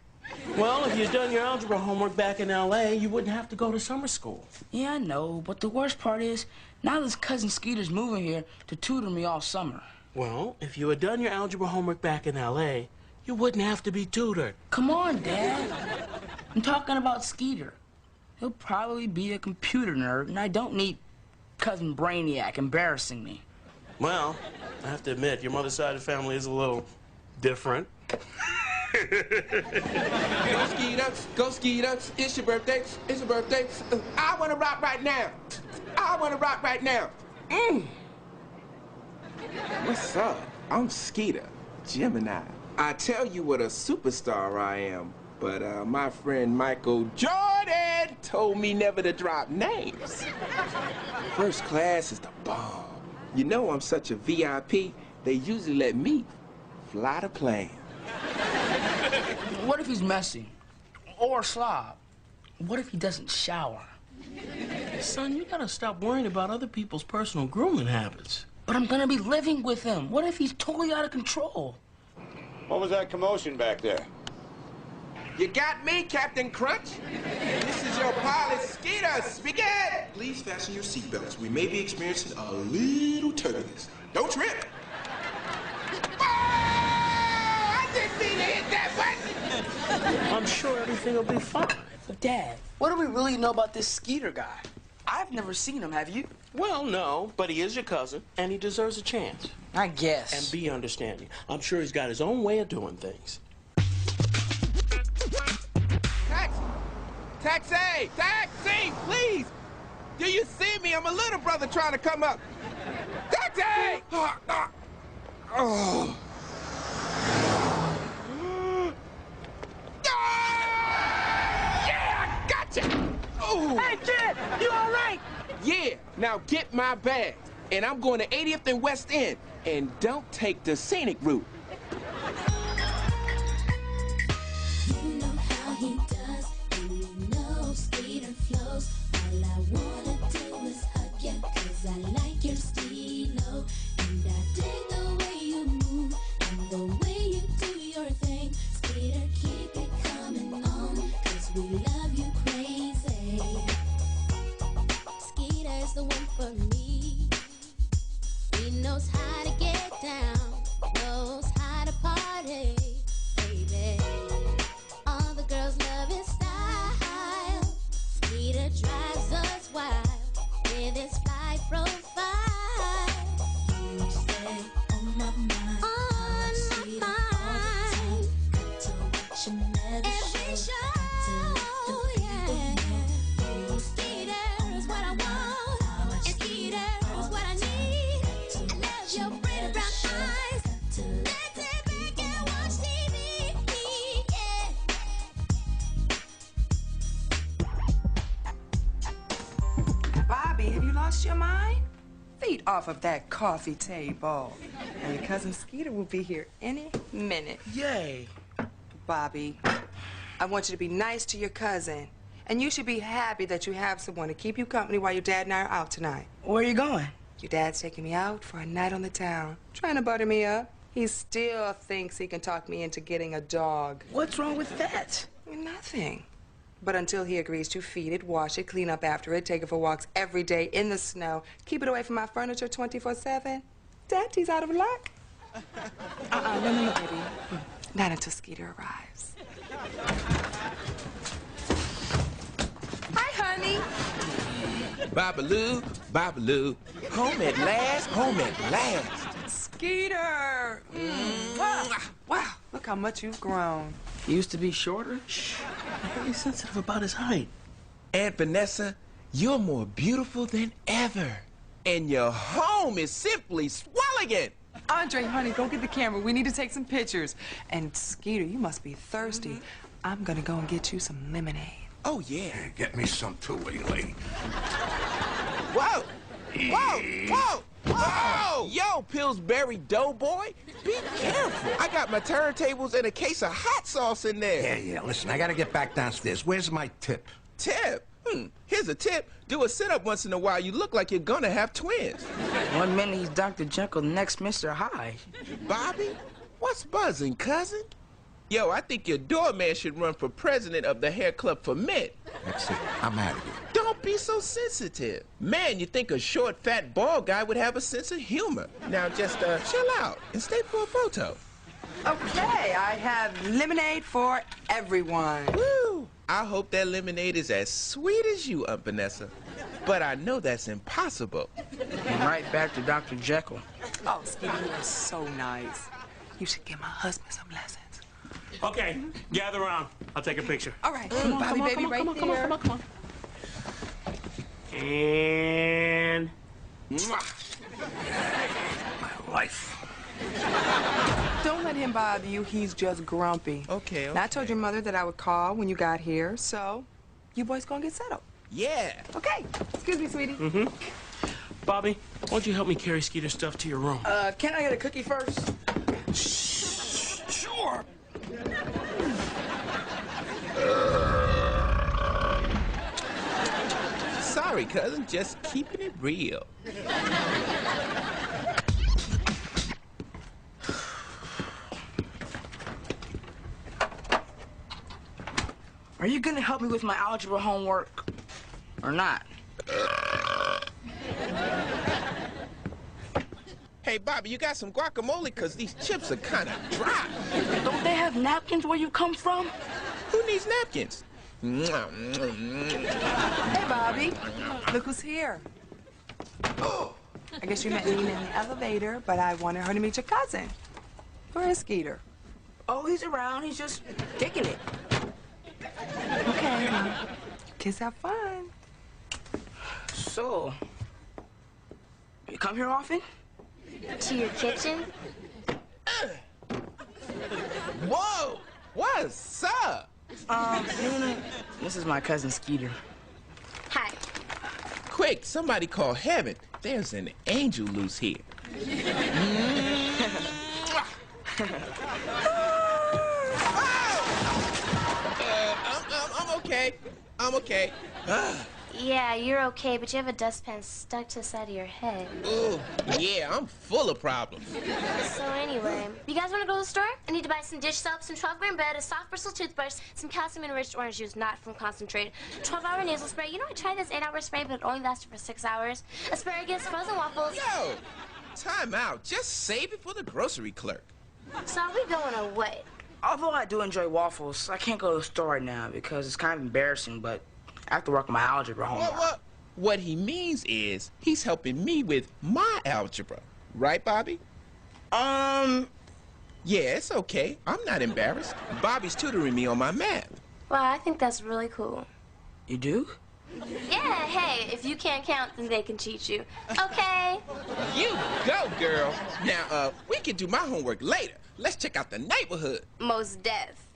Well, if you'd done your algebra homework back in L.A., you wouldn't have to go to summer school. Yeah, I know, but the worst part is, now this cousin Skeeter's moving here to tutor me all summer. Well, if you had done your algebra homework back in L.A., you wouldn't have to be tutored. Come on, Dad. I'm talking about Skeeter. He'll probably be a computer nerd, and I don't need cousin Brainiac embarrassing me. Well, I have to admit, your mother's side of the family is a little different. Go Skeeters, go Skeeters. It's your birthday, it's your birthday. I wanna rock right now. I wanna rock right now. What's up? I'm Skeeter, Gemini. I tell you what a superstar I am, but my friend Michael Jordan told me never to drop names. First class is the bomb. You know I'm such a VIP, they usually let me fly the plane. What if he's messy? Or a slob? What if he doesn't shower? Son, you gotta stop worrying about other people's personal grooming habits. But I'm gonna be living with him. What if he's totally out of control? What was that commotion back there? You got me, Captain Crunch? This is your pilot, Skeeter. Begin! Please fasten your seatbelts. We may be experiencing a little turbulence. Don't trip. I didn't mean to hit that button. I'm sure everything will be fine. But Dad, what do we really know about this Skeeter guy? I've never seen him, have you? Well, no, but he is your cousin, and he deserves a chance. I guess. And be understanding. I'm sure he's got his own way of doing things. Taxi! Taxi, please! Do you see me? I'm a little brother trying to come up. Taxi! Oh. Yeah, I got you! Ooh. Hey, kid! You all right? Yeah, now get my bags. And I'm going to 80th and West End. And don't take the scenic route. You know how he does, and you know Skeeter flows. All I wanna do is hug you, 'cause I like your stilo. And I dig the way you move, and the way you do your thing. Skeeter, keep it coming on, 'cause we love you crazy. Skeeter's the one for me. He knows how to get down, knows how to party, baby. All the girls love his style. Skeeter drives us wild with his fly profile. You stay on my mind, on my mind. To watch you never every show, yeah. Skeeter is what I want, and Skeeter is what I need. Your pretty brown eyes. Let's sit back and watch TV. Yeah. Bobby, have you lost your mind? Feet off of that coffee table. And your cousin Skeeter will be here any minute. Yay. Bobby, I want you to be nice to your cousin. And you should be happy that you have someone to keep you company while your dad and I are out tonight. Where are you going? Your dad's taking me out for a night on the town. Trying to butter me up. He still thinks he can talk me into getting a dog. What's wrong with that? Nothing. But until he agrees to feed it, wash it, clean up after it, take it for walks every day in the snow, keep it away from my furniture 24/7, Daddy's out of luck. No, baby. Not until Skeeter arrives. Hi, honey. honey. Babaloo, Babaloo. Home at last, home at last. Skeeter. Wow, look how much you've grown. He used to be shorter. Shh. I'm very sensitive about his height. Aunt Vanessa, you're more beautiful than ever. And your home is simply swelling. Andre, honey, go get the camera. We need to take some pictures. And Skeeter, you must be thirsty. I'm gonna go and get you some lemonade. Oh, yeah. Get me some too, lady. Whoa! Whoa! Whoa! Whoa! Yo, Pillsbury Doughboy, be careful. I got my turntables and a case of hot sauce in there. Yeah, listen, I gotta get back downstairs. Where's my tip? Tip? Here's a tip. Do a sit-up once in a while. You look like you're gonna have twins. 1 minute he's Dr. Jekyll, next Mr. Hyde. Bobby, what's buzzing, cousin? Yo, I think your doorman should run for president of the hair club for men. That's it. I'm out of here. Don't be so sensitive. Man, you think a short, fat, bald guy would have a sense of humor. Now just chill out and stay for a photo. Okay, I have lemonade for everyone. Woo! I hope that lemonade is as sweet as you, Aunt Vanessa. But I know that's impossible. And right back to Dr. Jekyll. Oh, Skeeter, you are so nice. You should give my husband some lessons. Okay, gather around. I'll take a picture. All right, Bobby, baby, right there. Come on. And... My life. Don't let him bother you. He's just grumpy. Okay. Now, I told your mother that I would call when you got here, so you boys gonna get settled. Yeah. Okay. Excuse me, sweetie. Bobby, why don't you help me carry Skeeter's stuff to your room? Can I get a cookie first? Sure. Sorry, cousin. Just keeping it real. Are you gonna help me with my algebra homework? Or not? Hey, Bobby, you got some guacamole? Because these chips are kind of dry. Don't they have napkins where you come from? Who needs napkins? Hey, Bobby. Look who's here. I guess you met Nina in the elevator, but I wanted her to meet your cousin. Where is Skeeter? Oh, he's around. He's just kicking it. Okay, now, kids have fun. So, you come here often? To your kitchen? Whoa! What's up? Nina, this is my cousin Skeeter. Hi. Quick, somebody call heaven. There's an angel loose here. I'm okay. Yeah, you're okay, but you have a dustpan stuck to the side of your head. Ooh, yeah, I'm full of problems. So anyway, you guys want to go to the store? I need to buy some dish soap, some 12-gram bed, a soft bristle toothbrush, some calcium-enriched orange juice, not from concentrate, 12-hour nasal spray. You know, I tried this 8-hour spray, but it only lasted for 6 hours. Asparagus, frozen waffles. Yo, time out. Just save it for the grocery clerk. So are we going or what? Although I do enjoy waffles, I can't go to the store right now because it's kind of embarrassing, but I have to work on my algebra homework. What he means is he's helping me with my algebra. Right, Bobby? Yeah, it's okay. I'm not embarrassed. Bobby's tutoring me on my math. Wow, I think that's really cool. You do? Yeah, hey, if you can't count, then they can cheat you. Okay? You go, girl. Now, we can do my homework later. Let's check out the neighborhood. Most deaf.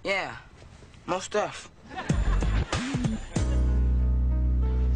Yeah. Most deaf.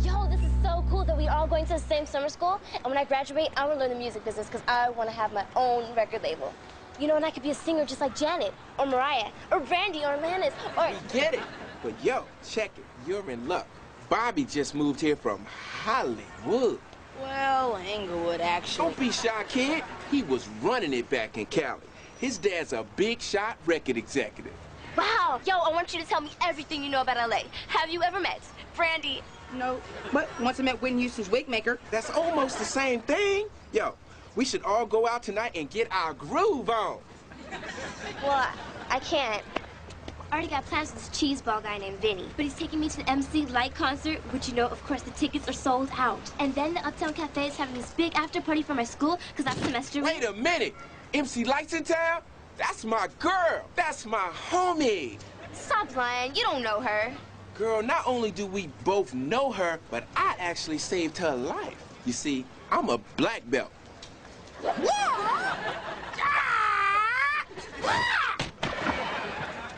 Yo, this is so cool that we're all going to the same summer school. And when I graduate, I want to learn the music business because I want to have my own record label. You know, and I could be a singer just like Janet, or Mariah, or Brandy, or Alanis, or... We get it. But yo, check it. You're in luck. Bobby just moved here from Hollywood. Well, Englewood, actually. Don't be shy, kid. He was running it back in Cali. His dad's a big shot record executive. Wow. Yo, I want you to tell me everything you know about L.A. Have you ever met Brandy? No, but once I met Whitney Houston's wig maker. That's almost the same thing. Yo, we should all go out tonight and get our groove on. Well, I can't. I already got plans with this cheeseball guy named Vinny, but he's taking me to the MC Light concert, which you know, of course, the tickets are sold out. And then the Uptown Cafe is having this big after party for my school, because that's semester Wait a minute! MC Light's in town? That's my girl! That's my homie! Stop lying, you don't know her. Girl, not only do we both know her, but I actually saved her life. You see, I'm a black belt.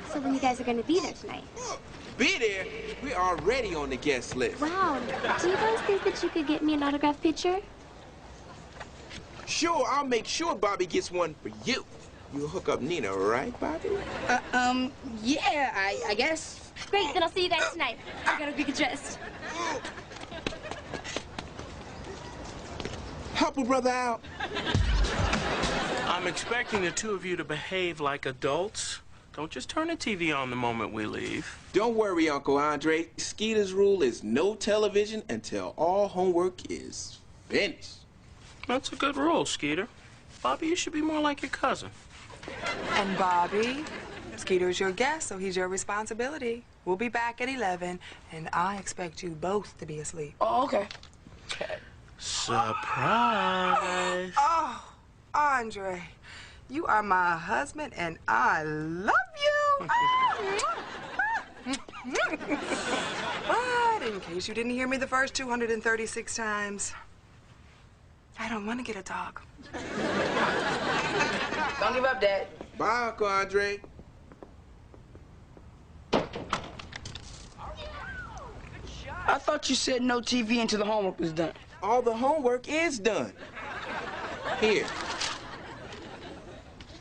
So when you guys are gonna be there tonight? Be there? We're already on the guest list. Wow, do you guys think that you could get me an autographed picture? Sure, I'll make sure Bobby gets one for you. You'll hook up Nina, right, Bobby? Yeah, I guess. Great, then I'll see you guys tonight. I gotta get dressed. Help a brother out. I'm expecting the two of you to behave like adults. Don't just turn the TV on the moment we leave. Don't worry, Uncle Andre. Skeeter's rule is no television until all homework is finished. That's a good rule, Skeeter. Bobby, you should be more like your cousin. And Bobby, Skeeter's your guest, so he's your responsibility. We'll be back at 11, and I expect you both to be asleep. Oh, okay. Surprise! Oh, Andre, you are my husband, and I love you. But in case you didn't hear me the first 236 times, I don't want to get a dog. Don't give up, Dad. Bye, Uncle Andre. I thought you said no TV until the homework was done. All the homework is done. Here.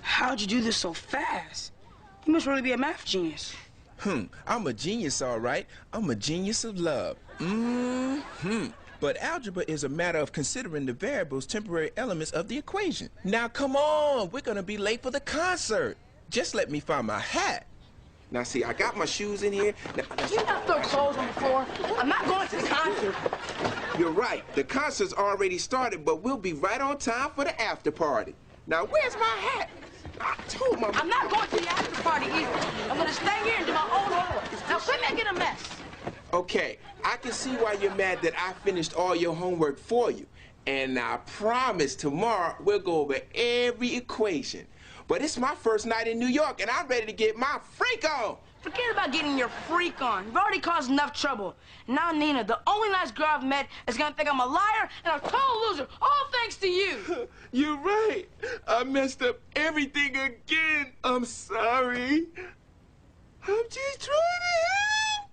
How'd you do this so fast? You must really be a math genius. I'm a genius, all right. I'm a genius of love. But algebra is a matter of considering the variables, temporary elements of the equation. Now, come on. We're going to be late for the concert. Just let me find my hat. Now, see, I got my shoes in here. Now, You not throw clothes on the floor. I'm not going to the concert. You're right. The concert's already started, but we'll be right on time for the after party. Now, where's my hat? I told my... I'm not going to the after party either. I'm going to stay here and do my own homework. Now, quit making a mess. Okay, I can see why you're mad that I finished all your homework for you. And I promise tomorrow we'll go over every equation. But it's my first night in New York, and I'm ready to get my freak on. Forget about getting your freak on. You've already caused enough trouble. Now, Nina, the only nice girl I've met is going to think I'm a liar and a total loser, all thanks to you. You're right. I messed up everything again. I'm sorry. I'm just trying to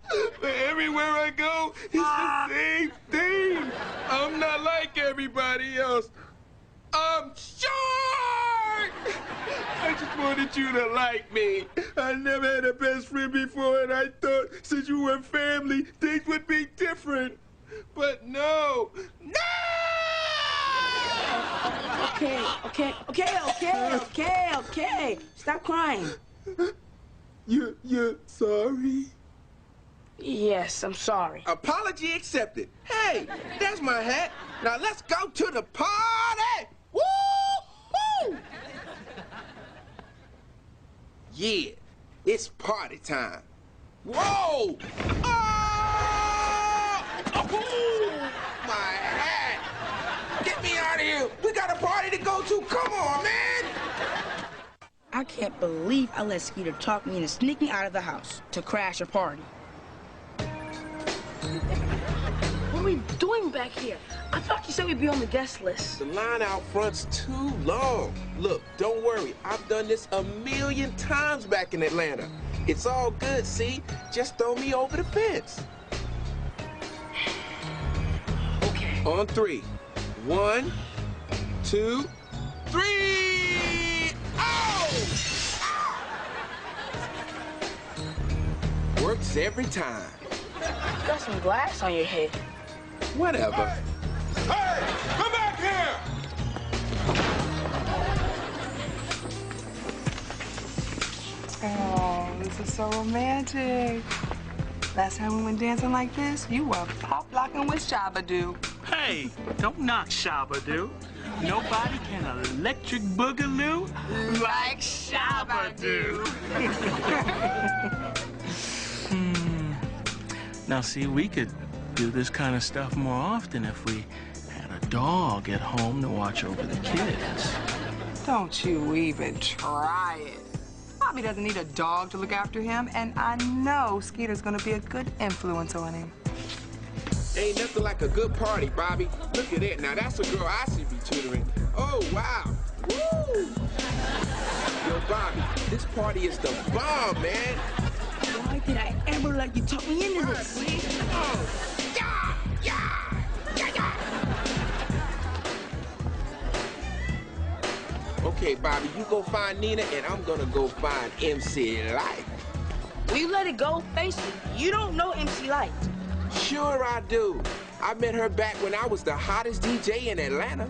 help. But everywhere I go, it's the same thing. I'm not like everybody else. I'm short! I just wanted you to like me. I never had a best friend before, and I thought since you were family, things would be different. But no. No! Okay. Stop crying. You're sorry? Yes, I'm sorry. Apology accepted. Hey, that's my hat. Now let's go to the party! Woo-hoo! Yeah, it's party time. Whoa! Oh! Oh! My hat! Get me out of here! We got a party to go to! Come on, man! I can't believe I let Skeeter talk me into sneaking out of the house to crash a party. What are we doing back here? I thought you said we'd be on the guest list. The line out front's too long. Look, don't worry. I've done this 1,000,000 times back in Atlanta. It's all good, see? Just throw me over the fence. Okay. On 3. 1, 2, 3. Oh! Works every time. You got some glass on your head. Whatever. Hey! Come back here! Oh, this is so romantic. Last time we went dancing like this, you were pop locking with Shabba-Doo. Hey, don't knock Shabba-Doo. Nobody can electric boogaloo like Shabba do. Now, see, we could do this kind of stuff more often if we had a dog at home to watch over the kids. Don't you even try it. Bobby doesn't need a dog to look after him, and I know Skeeter's gonna be a good influence on him. Ain't nothing like a good party, Bobby. Look at it. Now, that's a girl I should be tutoring. Oh, wow. Woo! Yo, Bobby, this party is the bomb, man. Why did I ever let you talk me into this? Oh, yeah, yeah, yeah, yeah. Okay, Bobby, you go find Nina, and I'm gonna go find MC Light. Will you let it go? Face it, you don't know MC Light. Sure I do. I met her back when I was the hottest DJ in Atlanta.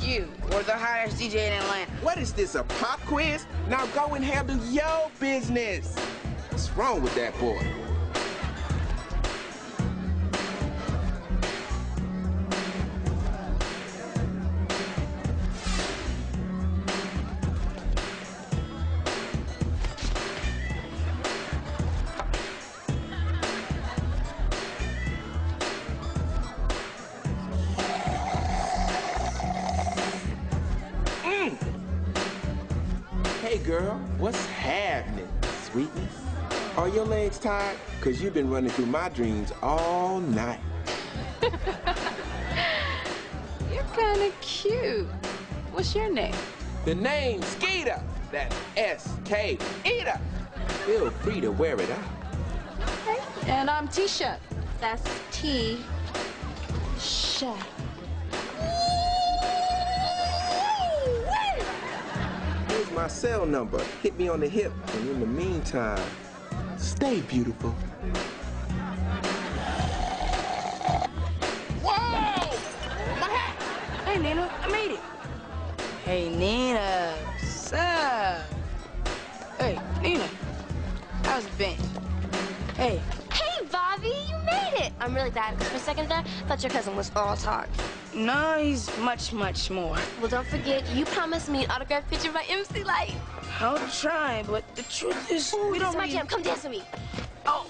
You were the hottest DJ in Atlanta. What is this, a pop quiz? Now go and handle your business. What's wrong with that boy? Hey girl, what's happening, sweetness? Are your legs tired? Cause you've been running through my dreams all night. You're kind of cute. What's your name? The name's Skeeter. That's S-K, Eater. Feel free to wear it out. And I'm Tisha. That's T. Sha. Here's my cell number. Hit me on the hip. And in the meantime, stay beautiful. Whoa! My hat! Hey, Nina, I made it. Hey, Nina, what's up? Hey, Nina, how's it been? Hey. Hey, Bobby, you made it. I'm really glad, because for a second there, I thought your cousin was all talk. No, he's much, much more. Well, don't forget, you promised me an autographed picture by MC Light. I'll try, but the truth is, Ooh, we this don't is my really... jam. Come dance with me. Oh,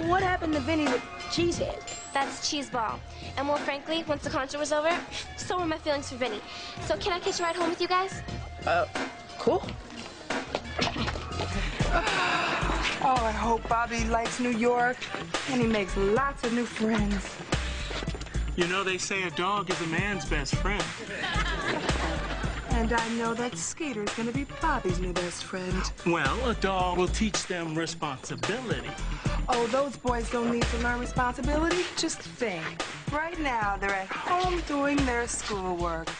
what happened to Vinny with Cheesehead? That's Cheeseball. And more frankly, once the concert was over, so were my feelings for Vinny. So can I catch a ride home with you guys? Cool. Oh, I hope Bobby likes New York, and he makes lots of new friends. You know, they say a dog is a man's best friend. And I know that Skeeter's gonna be Bobby's new best friend. Well, a dog will teach them responsibility. Oh, those boys don't need to learn responsibility. Just think. Right now, they're at home doing their schoolwork.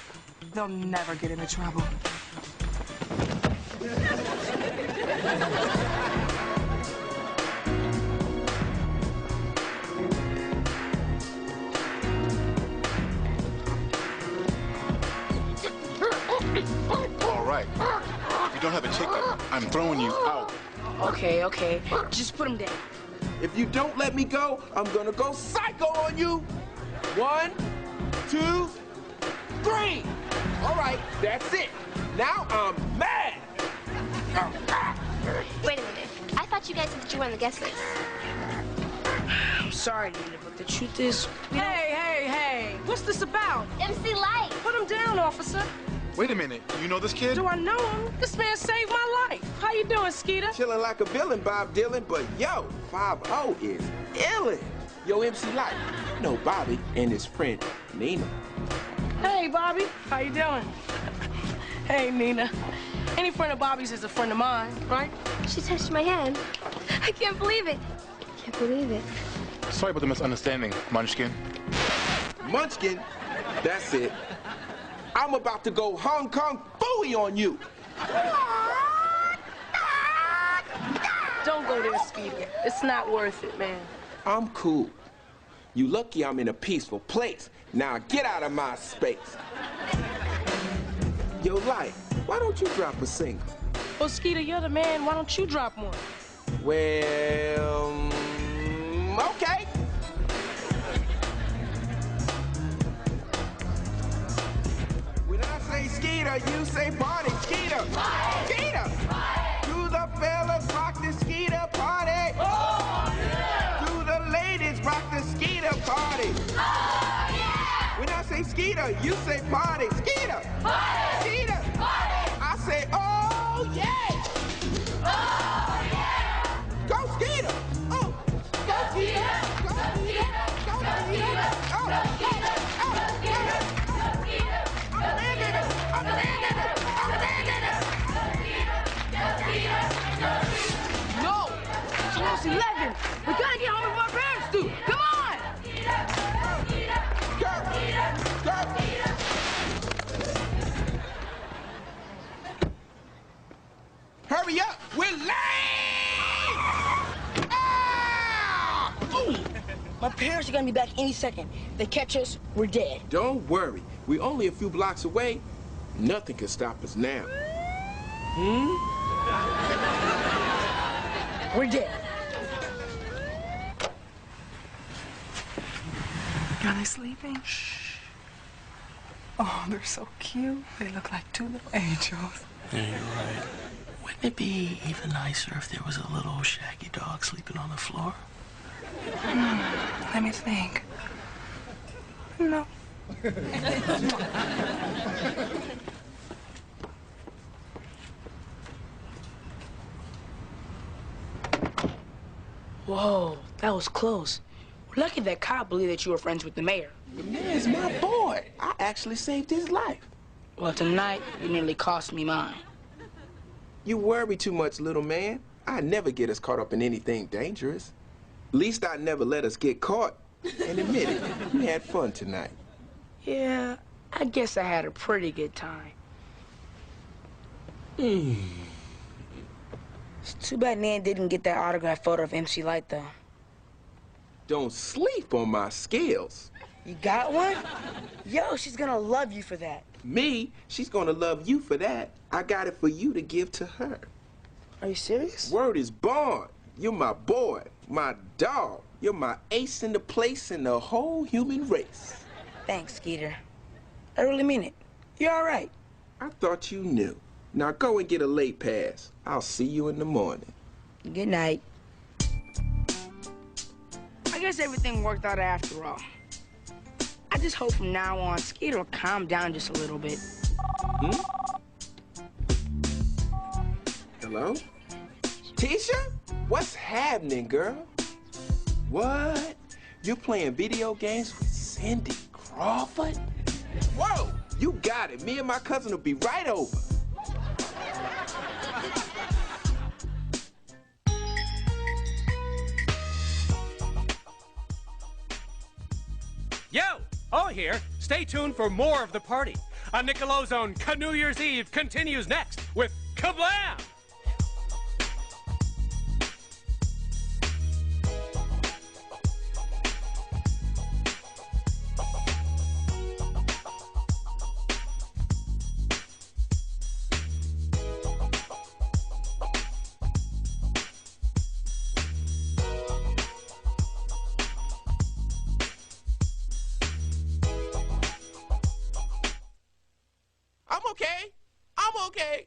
They'll never get into trouble. All right. If you don't have a ticket, I'm throwing you out. Okay. Just put him down. If you don't let me go, I'm gonna go psycho on you. 1, 2, 3. All right, that's it. Now I'm mad. Wait a minute. I thought you guys said that you were on the guest list. I'm sorry, Nina, but the truth is... Hey! What's this about? MC Light! Put him down, officer. Wait a minute. You know this kid? Do I know him? This man saved my life. How you doing, Skeeter? Chilling like a villain, Bob Dylan, but yo, 5-0 is illin'. Yo, MC Light, you know Bobby and his friend, Nina. Hey, Bobby. How you doing? Hey, Nina. Any friend of Bobby's is a friend of mine, right? She touched my hand. I can't believe it. Can't believe it. Sorry about the misunderstanding, Munchkin. Munchkin? That's it. I'm about to go Hong Kong Phooey on you. Don't go there, Skeeter. It's not worth it, man. I'm cool. You lucky I'm in a peaceful place. Now get out of my space. Yo, Light, why don't you drop a single? Well, Skeeter, you're the man. Why don't you drop one? Well, okay. When I Skeeter, you say party. Skeeter. Party. Skeeter. Party. Do the fellas rock the Skeeter party? Oh, yeah. Do the ladies rock the Skeeter party? Oh, yeah. When I say Skeeter, you say party. Skeeter. Party. Skeeter. Party. I say, oh, yeah. Oh, yeah. Go Skeeter. Oh. Go Skeeter. Go Skeeter. Go Skeeter. Oh, go Skeeter. No! It's almost 11. We gotta get home before our parents do. Come on! Hurry up! We're late! Ah! Ooh. My parents are gonna be back any second. If they catch us, we're dead. Don't worry. We're only a few blocks away. Nothing can stop us now. We're dead. Are they sleeping? Shh. Oh, they're so cute. They look like two little angels. Yeah, you're right. Wouldn't it be even nicer if there was a little shaggy dog sleeping on the floor? Let me think. No. Whoa, that was close. We're lucky that cop believed that you were friends with the mayor. The man's my boy. I actually saved his life. Well, tonight, you nearly cost me mine. You worry too much, little man. I never get us caught up in anything dangerous. Least I never let us get caught. And admit it, we had fun tonight. Yeah, I guess I had a pretty good time. It's too bad Nan didn't get that autograph photo of MC Light, though. Don't sleep on my scales. You got one? Yo, she's gonna love you for that. Me? She's gonna love you for that. I got it for you to give to her. Are you serious? Word is born. You're my boy, my dog. You're my ace in the place in the whole human race. Thanks, Skeeter. I really mean it. You're all right. I thought you knew. Now go and get a late pass. I'll see you in the morning. Good night. I guess everything worked out after all. I just hope from now on, Skeeter will calm down just a little bit. Hello? Tisha? What's happening, girl? What? You're playing video games with Cindy Crawford? Whoa! You got it. Me and my cousin will be right over. Yo! Oh, here. Stay tuned for more of the party. A Nickelodeon New Year's Eve continues next with Kablam! I'm okay.